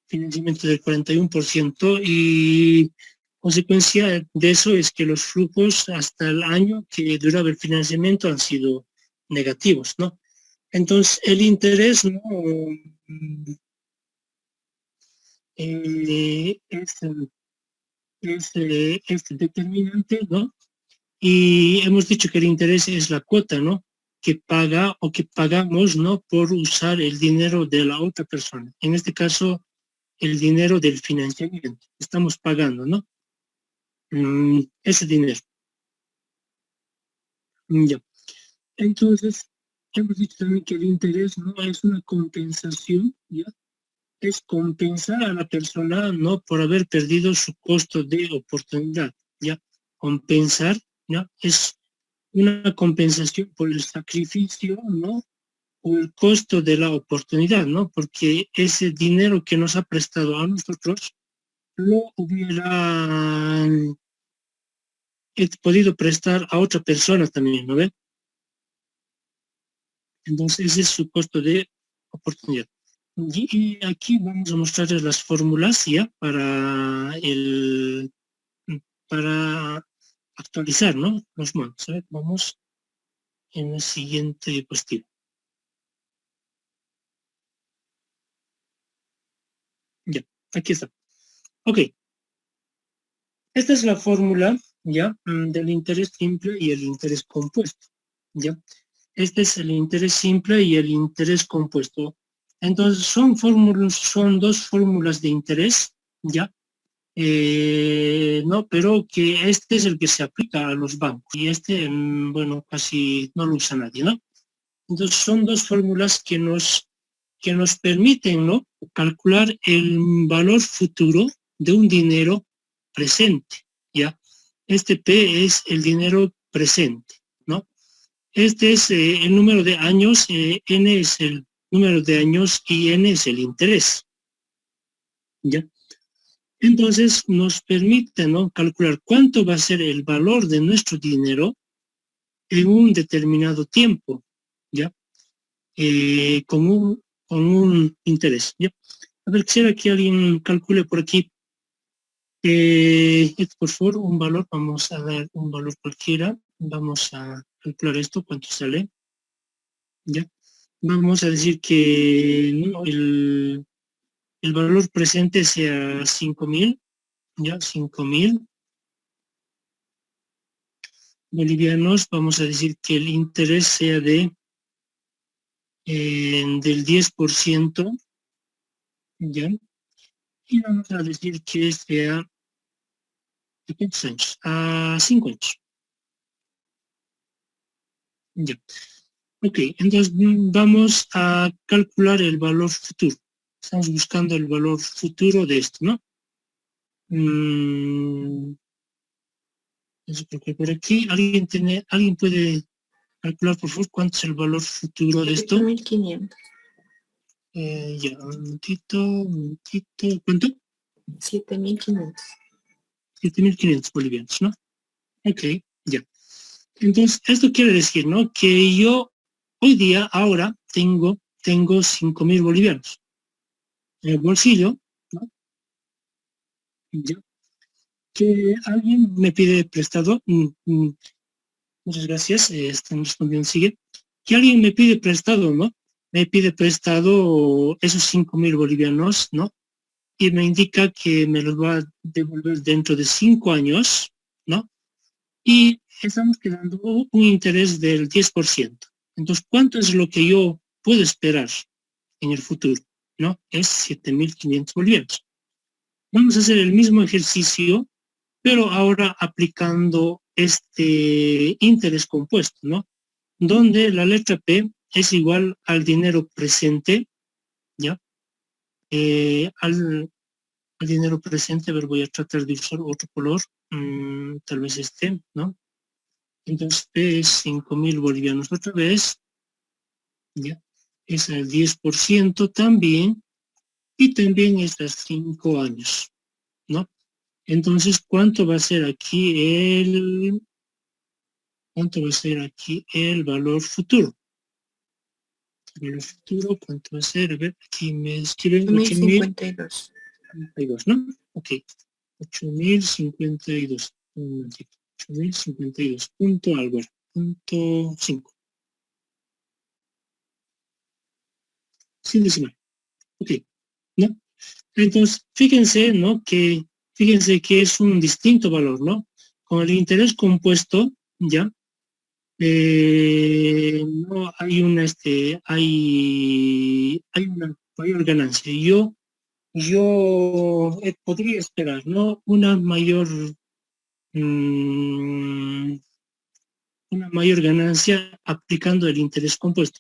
financiamiento del 41%, y consecuencia de eso es que los flujos hasta el año que duraba el financiamiento han sido negativos, ¿no? Entonces, el interés, ¿no?, es determinante, ¿no? Y hemos dicho que el interés es la cuota, ¿no? Que paga o que pagamos, ¿no? Por usar el dinero de la otra persona. En este caso, el dinero del financiamiento. Estamos pagando, ¿no? Ese dinero. Ya. Entonces, hemos dicho también que el interés no es una compensación, ¿ya? Es compensar a la persona, ¿no? Por haber perdido su costo de oportunidad, ¿ya? Compensar, ¿ya? Es una compensación por el sacrificio, ¿no? O el costo de la oportunidad, ¿no? Porque ese dinero que nos ha prestado a nosotros lo hubiera podido prestar a otra persona también, ¿no ven? Entonces ese es su costo de oportunidad. Y aquí vamos a mostrarles las fórmulas ya para actualizar, ¿no? Los montos. A ver, vamos en el siguiente diapositiva. Ya, aquí está. Ok. Esta es la fórmula, ya, del interés simple y el interés compuesto, ya. Este es el interés simple y el interés compuesto. Entonces son dos fórmulas de interés, ya, no, pero que este es el que se aplica a los bancos y este, bueno, casi no lo usa nadie, ¿no? Entonces son dos fórmulas que nos permiten, ¿no? Calcular el valor futuro de un dinero presente, ¿ya? Este P es el dinero presente, ¿no? Este es el número de años, N es el número de años y N es el interés, ¿ya? Entonces nos permite, ¿no? Calcular cuánto va a ser el valor de nuestro dinero en un determinado tiempo, ¿ya? Con un interés, ¿ya? A ver, quisiera que alguien calcule por aquí, por favor, un valor, vamos a dar un valor cualquiera, vamos a calcular esto, cuánto sale, ¿ya? Vamos a decir que ¿no? el valor presente sea 5.000, ¿ya? 5.000 bolivianos, vamos a decir que el interés sea del 10%, ¿ya? Y vamos a decir que sea ¿de cuántos años? A 5 años. Ya. Ok, entonces vamos a calcular el valor futuro. Estamos buscando el valor futuro de esto, ¿no? Eso creo que por aquí. ¿Alguien puede calcular, por favor, cuánto es el valor futuro de esto? 7.500. Ya, un momentito. ¿Cuánto? 7.500. 7.500 bolivianos, ¿no? Ok, ya. Entonces, esto quiere decir, ¿no? Que yo hoy día, ahora, tengo 5.000 bolivianos en el bolsillo, ¿no? Ya. Que alguien me pide prestado, muchas gracias, están respondiendo, sigue. Que alguien me pide prestado, ¿no? Me pide prestado esos 5.000 bolivianos, ¿no? Y me indica que me los va a devolver dentro de 5 años, ¿no? Y estamos quedando un interés del 10%. Entonces, ¿cuánto es lo que yo puedo esperar en el futuro? ¿No? Es 7.500 bolivianos. Vamos a hacer el mismo ejercicio, pero ahora aplicando este interés compuesto, ¿no? Donde la letra P es igual al dinero presente, ¿ya? Al dinero presente, a ver, voy a tratar de usar otro color, tal vez este, ¿no? Entonces P es 5.000 bolivianos otra vez, ¿ya? Es el 10% también, y también es a 5 años, ¿no? Entonces, ¿cuánto va a ser aquí el valor futuro? El valor futuro, ¿cuánto va a ser? A ver, aquí me escriben 8.052. 8.052, ¿no? Ok, 8.052. 8.052, punto algo, punto 5. Sin decimal. Ok, ¿no? Entonces, fíjense, ¿no? Fíjense que es un distinto valor, ¿no? Con el interés compuesto, ¿ya? No hay hay una mayor ganancia. Yo podría esperar, ¿no? Mm, una mayor ganancia aplicando el interés compuesto.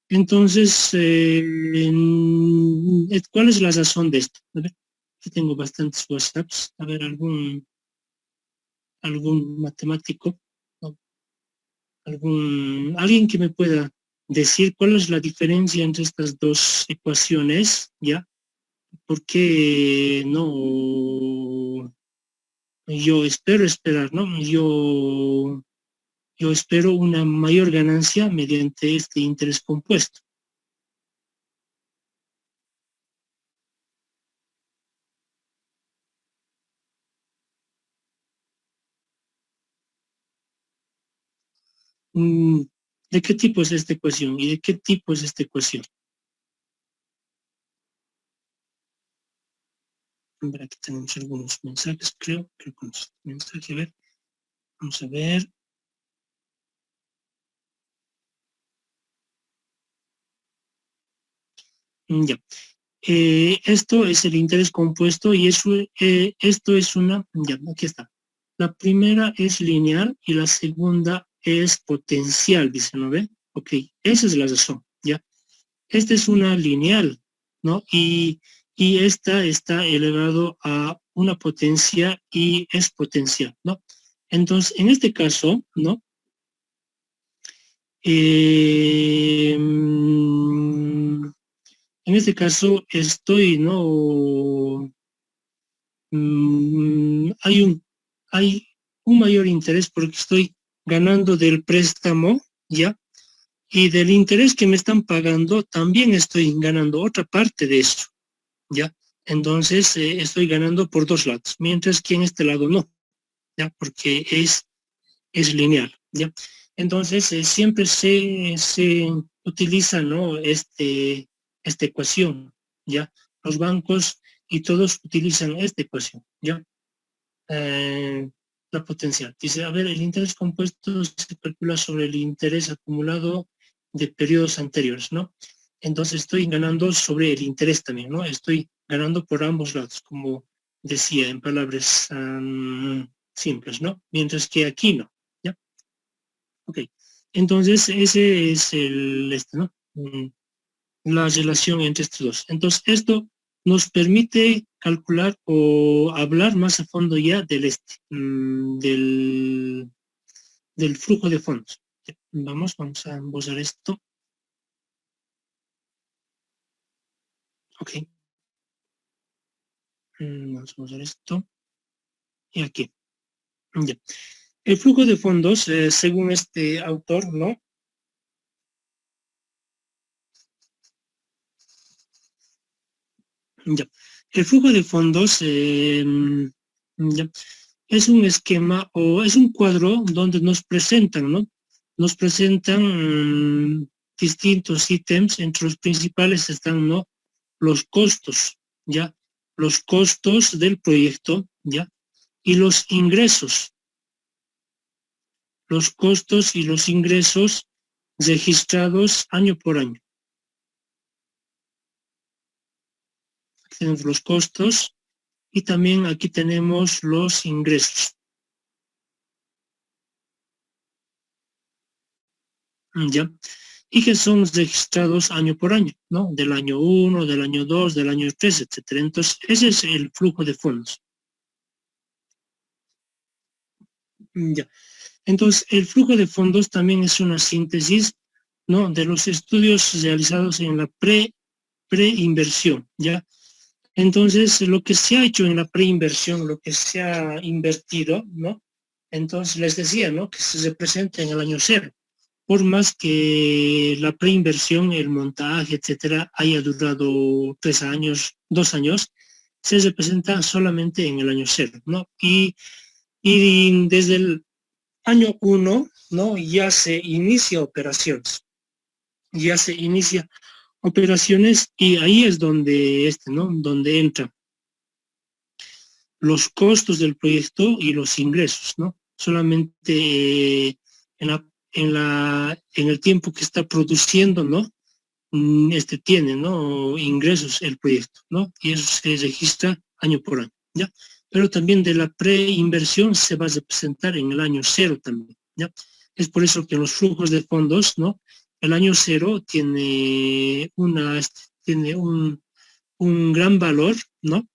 Entonces, ¿cuál es la razón de esto? A ver, aquí tengo bastantes WhatsApps. A ver, algún matemático, ¿no? Alguien que me pueda decir cuál es la diferencia entre estas dos ecuaciones, ¿ya? ¿Por qué no? Yo espero esperar, ¿no? Yo espero una mayor ganancia mediante este interés compuesto. ¿De qué tipo es esta ecuación? ¿Y de qué tipo es esta ecuación? Hombre, aquí tenemos algunos mensajes, creo que con este mensaje, a ver, vamos a ver. Ya. Esto es el interés compuesto y esto es ya, aquí está. La primera es lineal y la segunda es potencial, dice, ¿no ve? Ok, esa es la razón, ¿ya? Esta es una lineal, ¿no? Y esta está elevado a una potencia y es potencial, ¿no? Entonces, en este caso, ¿no? En este caso estoy, ¿no? Hay un mayor interés porque estoy ganando del préstamo, ¿ya? Y del interés que me están pagando también estoy ganando otra parte de eso, ¿ya? Entonces estoy ganando por dos lados, mientras que en este lado no, ¿ya? Porque es lineal, ¿ya? Entonces siempre se utiliza, ¿no? Esta ecuación, ¿ya? Los bancos y todos utilizan esta ecuación, ¿ya? La potencial. Dice, a ver, el interés compuesto se calcula sobre el interés acumulado de periodos anteriores, ¿no? Entonces estoy ganando sobre el interés también, ¿no? Estoy ganando por ambos lados, como decía en palabras simples, ¿no? Mientras que aquí no, ¿ya? Ok. Entonces ese es ¿no? La relación entre estos dos. Entonces esto nos permite calcular o hablar más a fondo ya del flujo de fondos. Vamos a embosar esto. Ok. Vamos a embosar esto. Y aquí. Ya. El flujo de fondos, según este autor, ¿no? Ya. El flujo de fondos ya, es un esquema o es un cuadro donde nos presentan, ¿no? Nos presentan distintos ítems, entre los principales están, ¿no? Los costos, ¿ya? Los costos del proyecto, ¿ya? Y los ingresos. Los costos y los ingresos registrados año por año. Aquí tenemos los costos y también aquí tenemos los ingresos. ¿Ya? Y que son registrados año por año, ¿no? Del año 1, del año 2, del año 3, etcétera. Entonces, ese es el flujo de fondos. Ya. Entonces, el flujo de fondos también es una síntesis, ¿no? De los estudios realizados en la preinversión, ¿ya? Entonces, lo que se ha hecho en la preinversión, lo que se ha invertido, ¿no? Entonces, les decía, ¿no? Que se representa en el año cero. Por más que la preinversión, el montaje, etcétera, haya durado 3 años, 2 años, se representa solamente en el año cero, ¿no? Y desde el año 1, ¿no? Ya se inicia operaciones, ya se inicia operaciones, y ahí es donde ¿no? Donde entran los costos del proyecto y los ingresos, ¿no? Solamente en el tiempo que está produciendo, ¿no? Tiene, ¿no? Ingresos el proyecto, ¿no? Y eso se registra año por año, ¿ya? Pero también de la preinversión se va a representar en el año cero también, ¿ya? Es por eso que en los flujos de fondos, ¿no? El año cero tiene un gran valor, ¿no?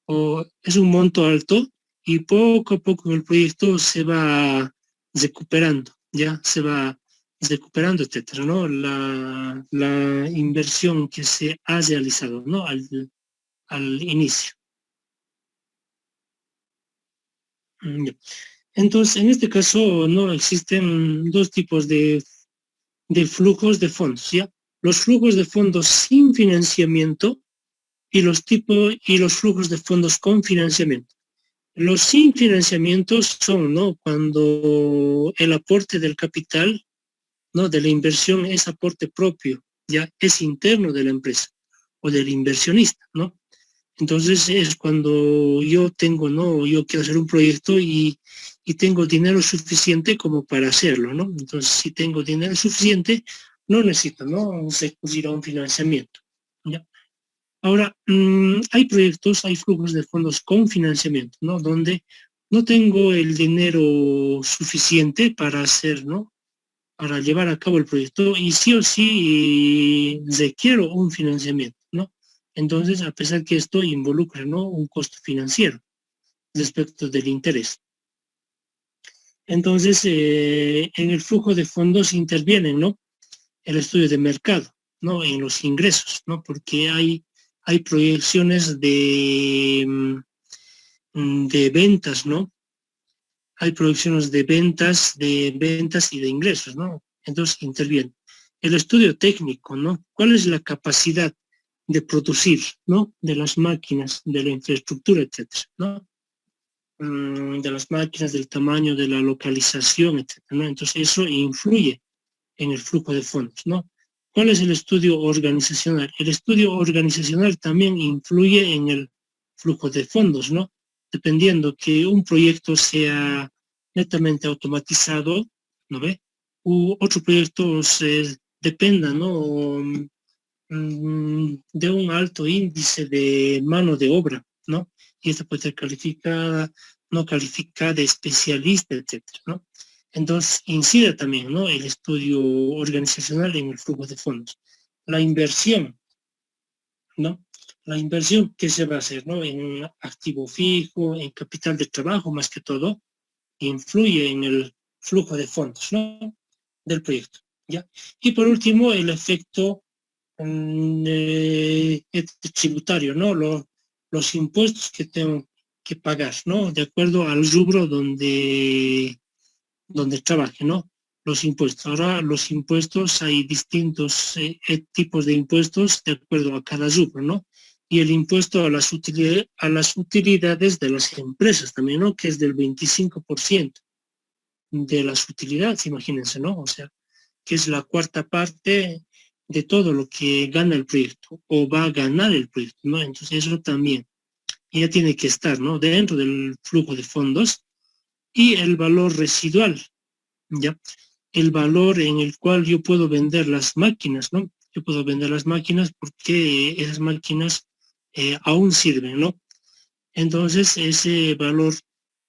O es un monto alto, y poco a poco el proyecto se va recuperando, ya se va recuperando, etcétera, ¿no? La inversión que se ha realizado, ¿no? Al inicio. Ya. Entonces, en este caso, no existen dos tipos de flujos de fondos, ¿ya? Los flujos de fondos sin financiamiento y los flujos de fondos con financiamiento. Los sin financiamientos son, ¿no? Cuando el aporte del capital, ¿no? De la inversión es aporte propio, ya es interno de la empresa o del inversionista, ¿no? Entonces es cuando yo tengo, ¿no? Yo quiero hacer un proyecto y tengo dinero suficiente como para hacerlo, ¿no? Entonces, si tengo dinero suficiente, no necesito, ¿no? Recurrir a un financiamiento, ¿ya? Ahora, hay proyectos, hay flujos de fondos con financiamiento, ¿no? Donde no tengo el dinero suficiente para hacer, ¿no? Para llevar a cabo el proyecto, y sí o sí requiero un financiamiento, ¿no? Entonces, a pesar que esto involucra, ¿no? Un costo financiero respecto del interés. Entonces, en el flujo de fondos intervienen, ¿no? El estudio de mercado, ¿no? En los ingresos, ¿no? Porque hay proyecciones de ventas, ¿no? Hay proyecciones de ventas y de ingresos, ¿no? Entonces interviene. El estudio técnico, ¿no? ¿Cuál es la capacidad de producir, ¿no? De las máquinas, de la infraestructura, etcétera, ¿no? De las máquinas, del tamaño, de la localización, etcétera, ¿no? Entonces eso influye en el flujo de fondos, ¿no? ¿Cuál es el estudio organizacional? El estudio organizacional también influye en el flujo de fondos, ¿no? Dependiendo que un proyecto sea netamente automatizado, ¿no ve? U otro proyecto dependa, ¿no? De un alto índice de mano de obra, ¿no? Y esta puede ser calificada, no calificada, especialista, etcétera, ¿no? Entonces, incide también, ¿no? El estudio organizacional en el flujo de fondos. La inversión, ¿no? La inversión que se va a hacer, ¿no? En activo fijo, en capital de trabajo, más que todo, influye en el flujo de fondos, ¿no? Del proyecto, ¿ya? Y por último, el efecto tributario, ¿no? Los impuestos que tengo que pagar, ¿no? De acuerdo al rubro donde trabaje, ¿no? Los impuestos. Ahora los impuestos, hay distintos tipos de impuestos de acuerdo a cada rubro, ¿no? Y el impuesto a las utilidades de las empresas también, ¿no? Que es del 25% de las utilidades, imagínense, ¿no? O sea, que es la cuarta parte de todo lo que gana el proyecto o va a ganar el proyecto, ¿no? Entonces eso también ya tiene que estar, ¿no? Dentro del flujo de fondos. Y el valor residual, ¿ya? El valor en el cual yo puedo vender las máquinas, ¿no? Yo puedo vender las máquinas porque esas máquinas aún sirven, ¿no? Entonces ese valor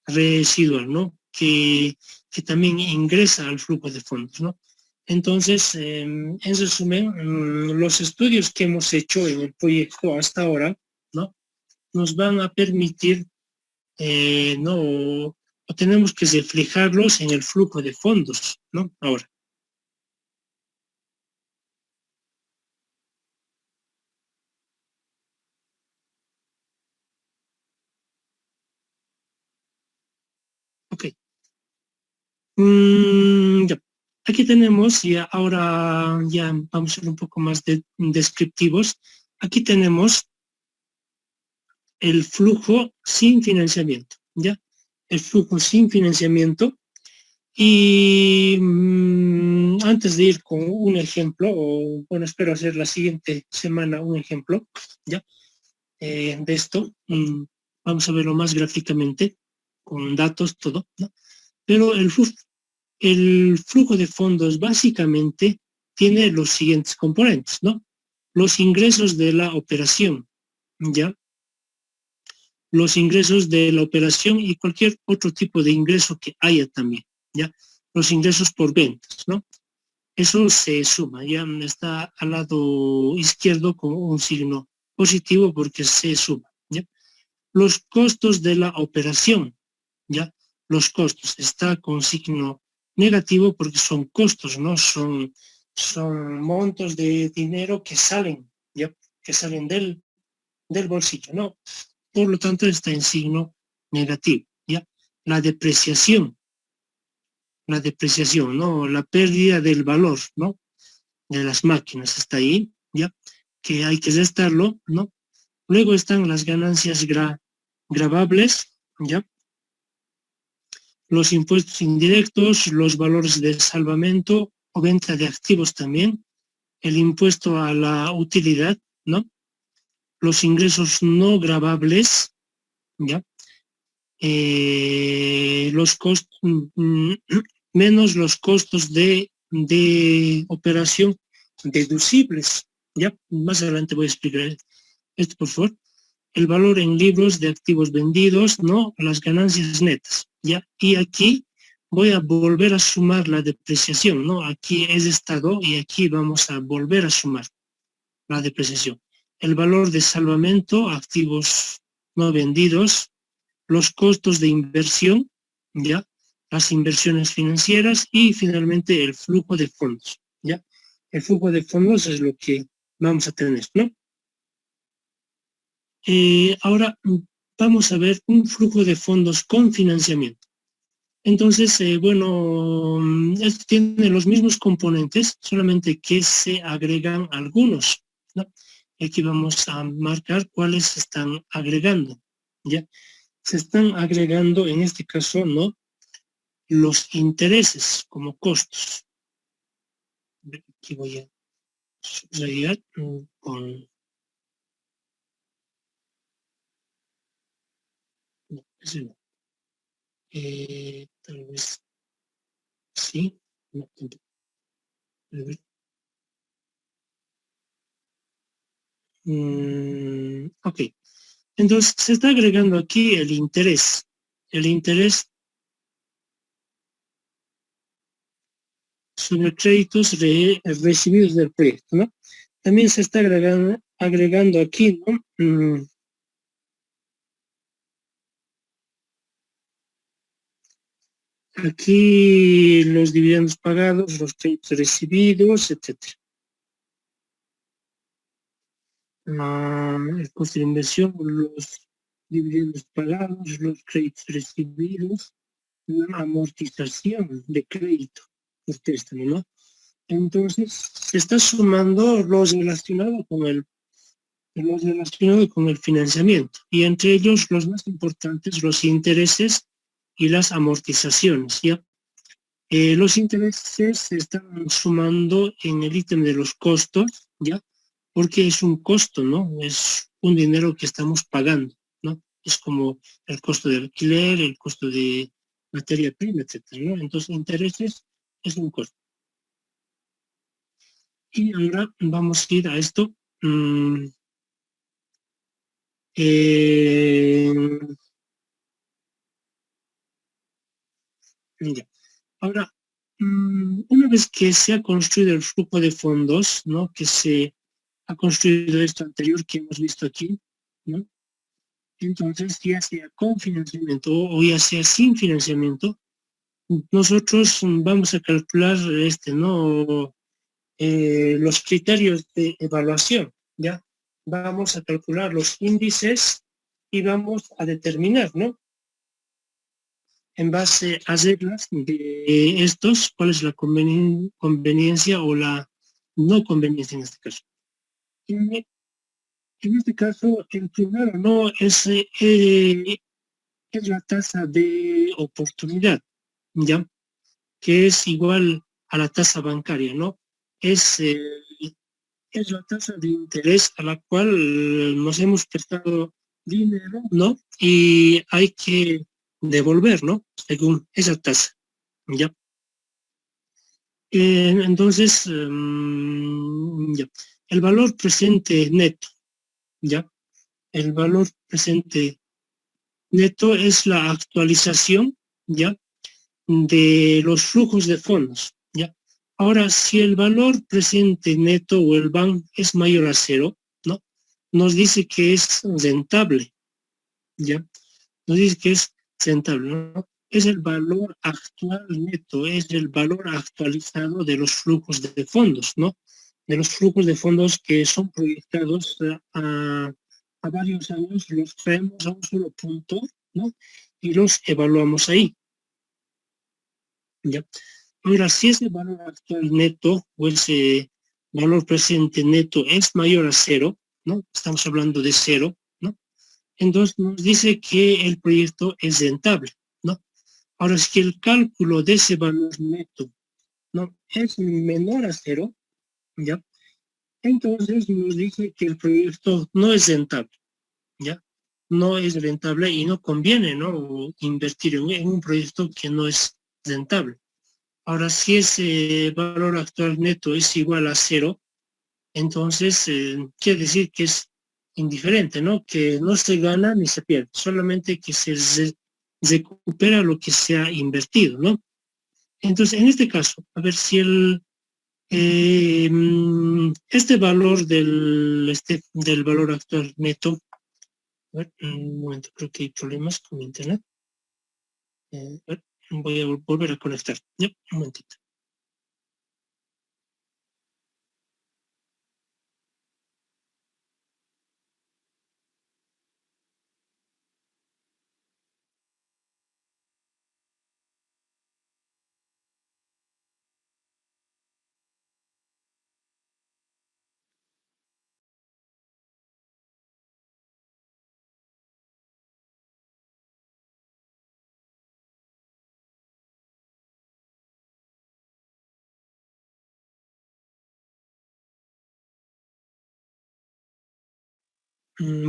residual, ¿no? Que también ingresa al flujo de fondos, ¿no? Entonces, en resumen, los estudios que hemos hecho en el proyecto hasta ahora, ¿no? Nos van a permitir, ¿no? O tenemos que reflejarlos en el flujo de fondos, ¿no? Ahora. Ok. Ya. Aquí tenemos, y ahora ya vamos a ser un poco más descriptivos. Aquí tenemos el flujo sin financiamiento, ¿ya? El flujo sin financiamiento, Y antes de ir con un ejemplo, o bueno, espero hacer la siguiente semana un ejemplo, ¿ya? De esto, vamos a verlo más gráficamente, con datos, todo, ¿no? Pero el flujo de fondos básicamente tiene los siguientes componentes, ¿no? Los ingresos de la operación, ¿ya? Los ingresos de la operación y cualquier otro tipo de ingreso que haya también, ¿ya? Los ingresos por ventas, ¿no? Eso se suma, ya está al lado izquierdo con un signo positivo porque se suma, ¿ya? Los costos de la operación, ¿ya? Los costos, está con signo negativo porque son costos, ¿no? Son montos de dinero que salen, ¿ya? Que salen del bolsillo, ¿no? Por lo tanto, está en signo negativo, ¿ya? La depreciación, ¿no? La pérdida del valor, ¿no? De las máquinas está ahí, ¿ya? Que hay que restarlo, ¿no? Luego están las ganancias gravables, ¿ya? Los impuestos indirectos, los valores de salvamento o venta de activos también, el impuesto a la utilidad, ¿no? Los ingresos no gravables, ¿ya? Los costos, menos los costos de operación deducibles, ¿ya? Más adelante voy a explicar esto, por favor. El valor en libros de activos vendidos, ¿no? Las ganancias netas, ¿ya? Y aquí voy a volver a sumar la depreciación, ¿no? Aquí es estado y aquí vamos a volver a sumar la depreciación. El valor de salvamento, activos no vendidos, los costos de inversión, ¿ya? Las inversiones financieras y finalmente el flujo de fondos, ¿ya? El flujo de fondos es lo que vamos a tener, ¿no? Ahora vamos a ver un flujo de fondos con financiamiento. Entonces, bueno, esto tiene los mismos componentes, solamente que se agregan algunos, ¿no? Aquí vamos a marcar cuáles se están agregando, ¿ya? Se están agregando, en este caso, ¿no? Los intereses como costos. Aquí voy a subrayar con... No, ese no. Tal vez sí. No, tampoco. A ver. Ok. Entonces se está agregando aquí el interés. El interés sobre créditos recibidos del proyecto, ¿no? También se está agregando aquí, ¿no? Aquí los dividendos pagados, los créditos recibidos, etc. El coste de inversión, los dividendos pagados, los créditos recibidos, la amortización de crédito por préstamo, ¿no? Entonces, se está sumando lo relacionado con el financiamiento y entre ellos los más importantes, los intereses y las amortizaciones, ¿ya? Los intereses se están sumando en el ítem de los costos, ¿ya? Porque es un costo, ¿no? Es un dinero que estamos pagando, ¿no? Es como el costo de alquiler, el costo de materia prima, etcétera, ¿no? Entonces, intereses es un costo. Y ahora vamos a ir a esto. Ya. Ahora, una vez que se ha construido el flujo de fondos, ¿no? Que se ha construido esto anterior que hemos visto aquí, ¿no? Entonces, ya sea con financiamiento o ya sea sin financiamiento, nosotros vamos a calcular ¿no? Los criterios de evaluación, ¿ya? Vamos a calcular los índices y vamos a determinar, ¿no? En base a reglas de estos, cuál es la conveniencia o la no conveniencia en este caso. En este caso, el primero no es la tasa de oportunidad, ¿ya? que es igual a la tasa bancaria, ¿no? Es la tasa de interés a la cual nos hemos prestado dinero, ¿no? Y hay que devolver, ¿no? Según esa tasa, ¿ya? Entonces, ya. El valor presente neto, ¿ya? El valor presente neto es la actualización, ¿ya? De los flujos de fondos, ¿ya? Ahora, si el valor presente neto o el BAN es mayor a cero, ¿no? Nos dice que es rentable, ¿ya? Nos dice que es rentable, ¿no? Es el valor actual neto, es el valor actualizado de los flujos de fondos, ¿no? De los flujos de fondos que son proyectados a varios años, los traemos a un solo punto, ¿no? Y los evaluamos ahí, ¿ya? Ahora, si ese valor actual neto o ese valor presente neto es mayor a cero, ¿no? Estamos hablando de cero, ¿no? Entonces nos dice que el proyecto es rentable, ¿no? Ahora, si el cálculo de ese valor neto, ¿no? Es menor a cero, ¿ya? Entonces nos dice que el proyecto no es rentable, ¿ya? No es rentable y no conviene, ¿no? Invertir en un proyecto que no es rentable. Ahora, si ese valor actual neto es igual a cero, entonces quiere decir que es indiferente, ¿no? Que no se gana ni se pierde, solamente que se recupera lo que se ha invertido, ¿no? Entonces, en este caso, a ver si este valor del valor actual neto, a ver, un momento, creo que hay problemas con mi internet. A ver, voy a volver a conectar. Ya, un momentito.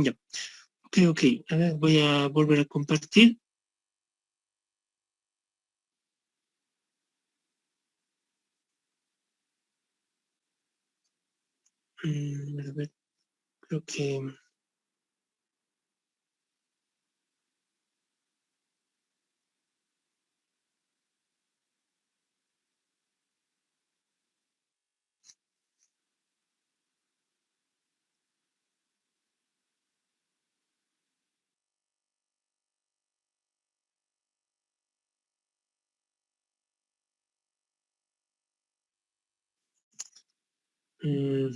Ya. Ok. A ver, voy a volver a compartir. A ver, creo que... mm,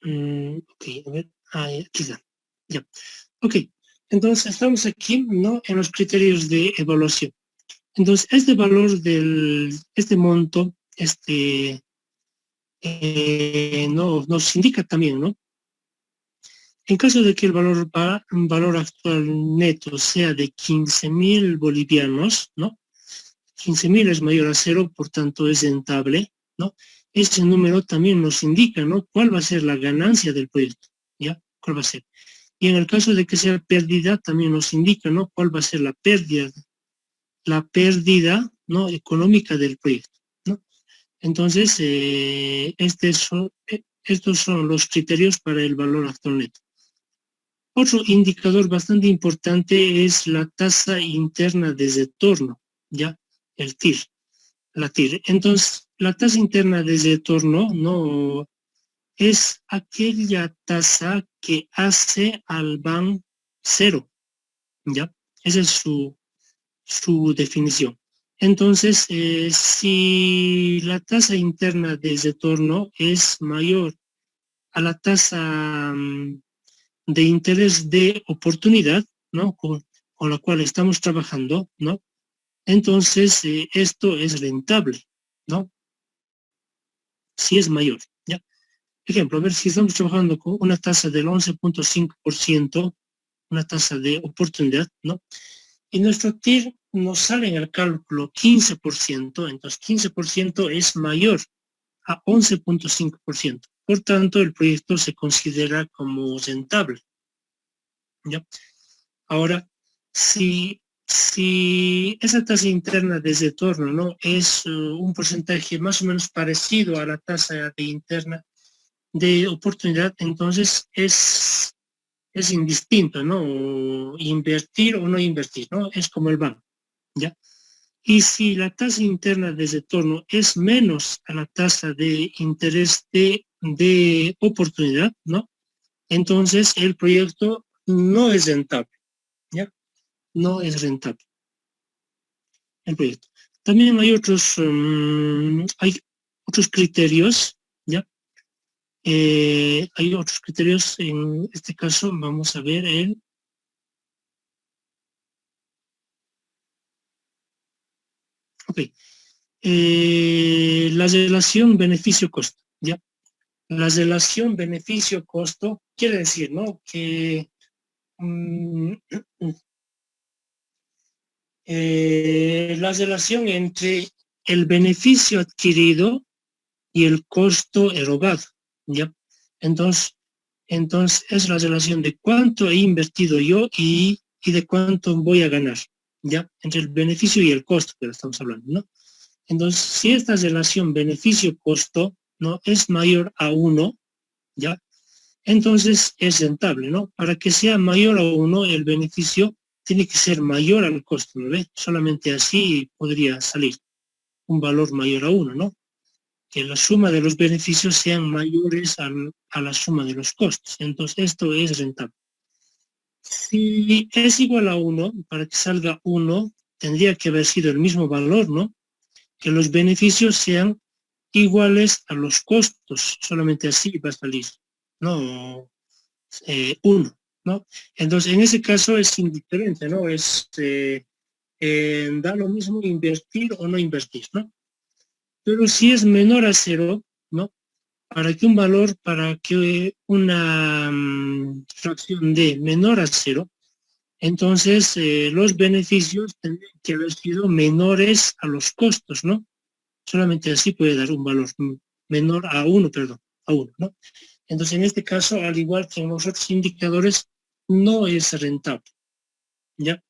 mm, ok, a ver. Aquí está. Ya. Ok. Entonces estamos aquí, ¿no? En los criterios de evaluación. Entonces, este valor este monto, no, nos indica también, ¿no? En caso de que el valor actual neto sea de 15.000 bolivianos, ¿no? 15.000 es mayor a cero, por tanto es rentable, ¿no? Ese número también nos indica, ¿no? ¿Cuál va a ser la ganancia del proyecto? ¿Ya? ¿Cuál va a ser? Y en el caso de que sea pérdida, también nos indica, ¿no? ¿Cuál va a ser la pérdida, ¿no? Económica del proyecto, ¿no? Entonces, estos son los criterios para el valor actual neto. Otro indicador bastante importante es la tasa interna de retorno, ¿ya? El TIR, la TIR. Entonces, la tasa interna de retorno no es aquella tasa que hace al BAN cero, ¿ya? Esa es su definición. Entonces, si la tasa interna de retorno es mayor a la tasa de interés de oportunidad, ¿no? Con la cual estamos trabajando, ¿no? entonces esto es rentable, ¿no? Si es mayor, ¿ya? Ejemplo, a ver si estamos trabajando con una tasa del 11.5%, una tasa de oportunidad, ¿no? Y nuestro TIR nos sale en el cálculo 15%, entonces 15% es mayor a 11.5%. Por tanto, el proyecto se considera como rentable, ¿ya? Ahora, si esa tasa interna de retorno, ¿no?, es un porcentaje más o menos parecido a la tasa de interna de oportunidad, entonces es indistinto, ¿no? O invertir o no invertir, ¿no? Es como el banco, ¿ya? Y si la tasa interna de retorno es menos a la tasa de interés de oportunidad, ¿no? Entonces el proyecto no es rentable, ¿ya? No es rentable el proyecto. También hay otros criterios, ¿ya? Hay otros criterios, en este caso vamos a ver la relación beneficio-costo, ¿ya? La relación beneficio-costo quiere decir, ¿no?, que la relación entre el beneficio adquirido y el costo erogado, ¿ya? Entonces es la relación de cuánto he invertido yo y de cuánto voy a ganar, ¿ya? Entre el beneficio y el costo que estamos hablando, ¿no? Entonces, si esta relación beneficio-costo, ¿no?, es mayor a 1, ¿ya? Entonces es rentable, ¿no? Para que sea mayor a 1, el beneficio tiene que ser mayor al costo, ¿no ve? Solamente así podría salir un valor mayor a 1, ¿no? Que la suma de los beneficios sean mayores a la suma de los costos. Entonces esto es rentable. Si es igual a 1, para que salga 1, tendría que haber sido el mismo valor, ¿no? Que los beneficios sean iguales a los costos, solamente así va a salir, ¿no? 1, ¿no? Entonces, en ese caso es indiferente, ¿no? Da lo mismo invertir o no invertir, ¿no? Pero si es menor a 0, ¿no? Para que una fracción de menor a 0, entonces los beneficios tendrían que haber sido menores a los costos, ¿no? Solamente así puede dar un valor menor a 1, perdón, a 1, ¿no? Entonces, en este caso, al igual que en los otros indicadores, no es rentable, ¿ya?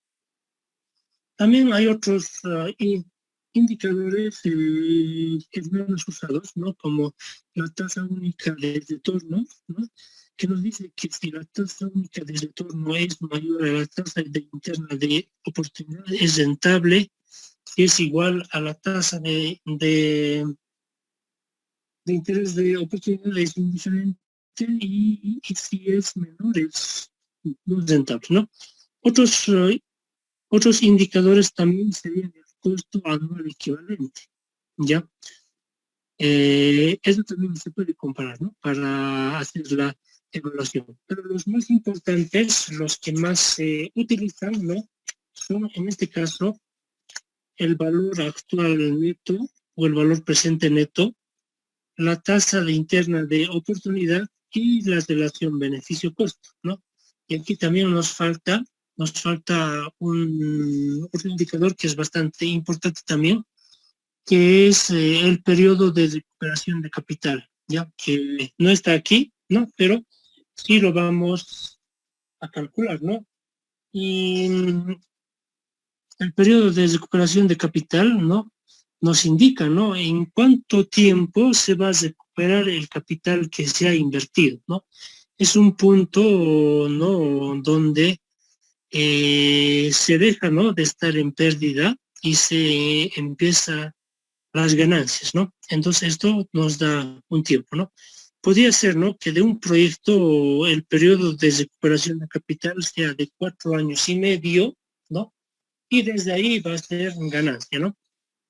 También hay otros indicadores menos usados, ¿no? Como la tasa única de retorno, ¿no? Que nos dice que si la tasa única de retorno es mayor a la tasa interna de oportunidad, es rentable. Si es igual a la tasa de interés de oportunidad, es indiferente, y si es menor es no rentable, ¿no? Otros indicadores también serían el costo anual equivalente, ¿ya? Eso también se puede comparar, ¿no? Para hacer la evaluación. Pero los más importantes, los que más se utilizan, ¿no?, son en este caso el valor actual neto o el valor presente neto, la tasa de interna de oportunidad y la relación beneficio-costo, ¿no? Y aquí también nos falta otro indicador que es bastante importante también, que es el periodo de recuperación de capital, ya que no está aquí, ¿no? Pero sí lo vamos a calcular, ¿no? Y el periodo de recuperación de capital, ¿no?, nos indica, ¿no?, en cuánto tiempo se va a recuperar el capital que se ha invertido, ¿no? Es un punto, ¿no?, donde se deja, ¿no?, de estar en pérdida y se empieza las ganancias, ¿no? Entonces esto nos da un tiempo, ¿no? Podría ser, ¿no?, que de un proyecto el periodo de recuperación de capital sea de 4 años y medio, ¿no? Y desde ahí va a ser ganancia, ¿no?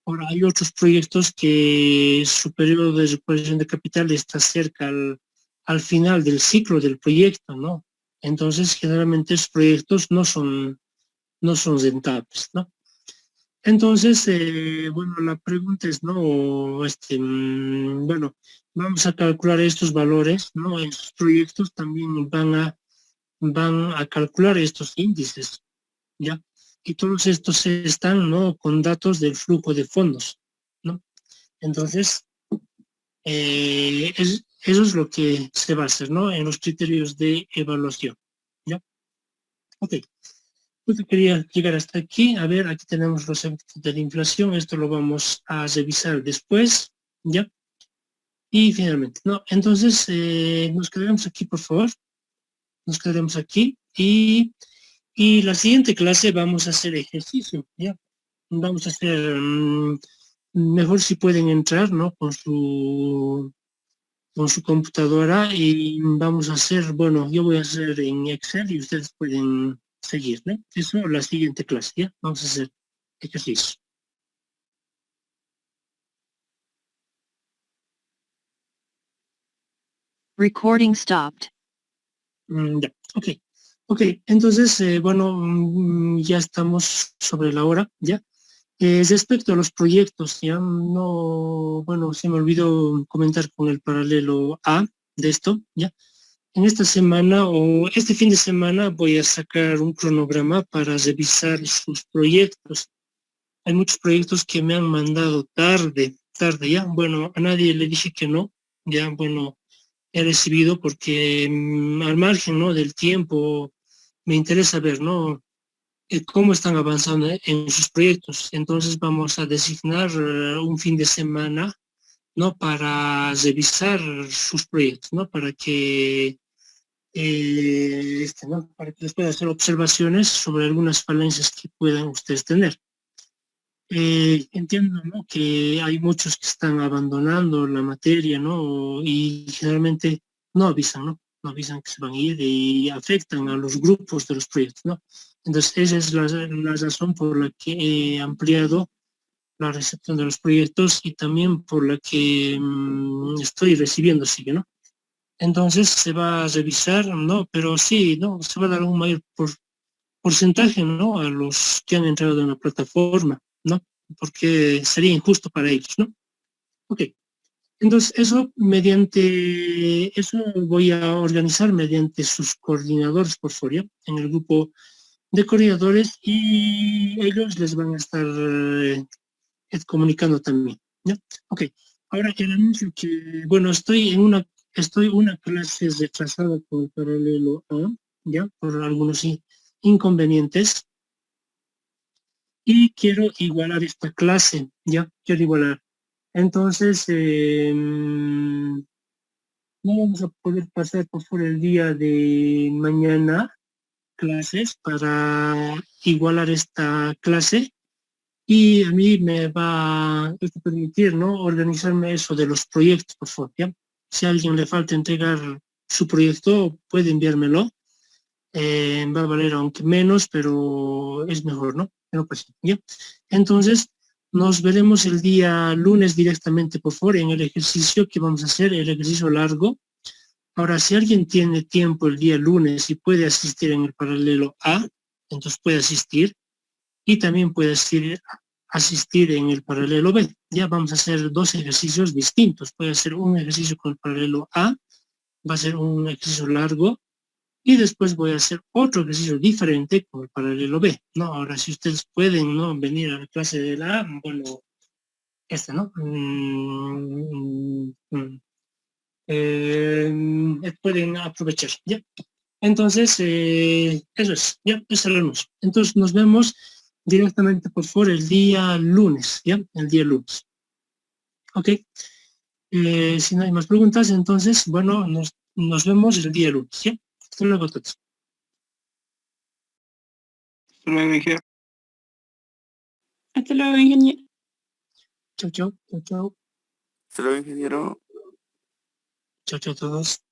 Ahora, hay otros proyectos que su periodo de recuperación de capital está cerca al final del ciclo del proyecto, ¿no? Entonces, generalmente esos proyectos no son rentables, ¿no? Entonces, bueno, la pregunta es, ¿no? Bueno, vamos a calcular estos valores, ¿no? En sus proyectos también van a calcular estos índices, ¿ya? Y todos estos están, ¿no? Con datos del flujo de fondos, ¿no? Entonces, eso es lo que se va a hacer, ¿no? En los criterios de evaluación, ¿ya? Ok. Pues quería llegar hasta aquí. A ver, aquí tenemos los efectos de la inflación. Esto lo vamos a revisar después, ¿ya? Y finalmente, ¿no? Entonces, nos quedaremos aquí, por favor. Nos quedaremos aquí. Y la siguiente clase vamos a hacer ejercicio, ¿ya? Vamos a hacer, mejor si pueden entrar, ¿no? Con su computadora y vamos a hacer, bueno, yo voy a hacer en Excel y ustedes pueden seguir, ¿no? Eso la siguiente clase, ¿ya? Vamos a hacer ejercicio. Recording stopped. Ya, ok. Ok, entonces, bueno, ya estamos sobre la hora, ¿ya? Respecto a los proyectos, ya no, bueno, se me olvidó comentar con el paralelo A de esto, ¿ya? En esta semana o este fin de semana voy a sacar un cronograma para revisar sus proyectos. Hay muchos proyectos que me han mandado tarde ya. Bueno, a nadie le dije que no, ya, bueno, he recibido porque al margen, ¿no? Del tiempo me interesa ver, ¿no? Cómo están avanzando en sus proyectos. Entonces vamos a designar un fin de semana, ¿no? Para revisar sus proyectos, ¿no? ¿No? Para que les pueda hacer observaciones sobre algunas falencias que puedan ustedes tener. Entiendo, ¿no? Que hay muchos que están abandonando la materia, ¿no? Y generalmente no avisan, ¿no? No avisan que se van a ir y afectan a los grupos de los proyectos, ¿no? Entonces, esa es la razón por la que he ampliado la recepción de los proyectos y también por la que estoy recibiendo, sigue, ¿no? Entonces se va a revisar, ¿no? Pero sí, ¿no? Se va a dar un mayor porcentaje, ¿no? A los que han entrado en la plataforma, ¿no? Porque sería injusto para ellos, ¿no? Ok. Entonces, eso voy a organizar mediante sus coordinadores por Foria, en el grupo de coordinadores, y ellos les van a estar comunicando también, ¿no? Ok. Ahora el anuncio que, bueno, estoy una clase retrasada con el paralelo A, ¿ya? Por algunos inconvenientes. Y quiero igualar esta clase, ya, quiero igualar. Entonces, no vamos a poder pasar por el día de mañana clases para igualar esta clase y a mí me va a permitir, ¿no? Organizarme eso de los proyectos, por favor, ¿ya? Si a alguien le falta entregar su proyecto, puede enviármelo. Va a valer aunque menos, pero es mejor, ¿no? Pero pues, ¿ya? Entonces, nos veremos el día lunes directamente, por favor, en el ejercicio que vamos a hacer, el ejercicio largo. Ahora, si alguien tiene tiempo el día lunes y puede asistir en el paralelo A, entonces puede asistir y también puede asistir en el paralelo B. Ya vamos a hacer dos ejercicios distintos. Puede hacer un ejercicio con el paralelo A, va a ser un ejercicio largo y después voy a hacer otro ejercicio diferente con el paralelo B, ¿no? Ahora, si ustedes pueden, ¿no? Venir a la clase de la A, bueno, ¿no? Pueden aprovechar, ¿ya? Entonces, eso es, ¿ya? Eso es el anuncio. Entonces, nos vemos directamente por favor el día lunes, ¿ya? El día lunes. Ok. Si no hay más preguntas, entonces, bueno, nos vemos el día lunes, ¿ya? Hasta luego a todos. Hasta luego, ingeniero. Hasta luego, ingeniero. Chau, chau, chau, chau. Hasta luego, ingeniero. Chau, chau a todos.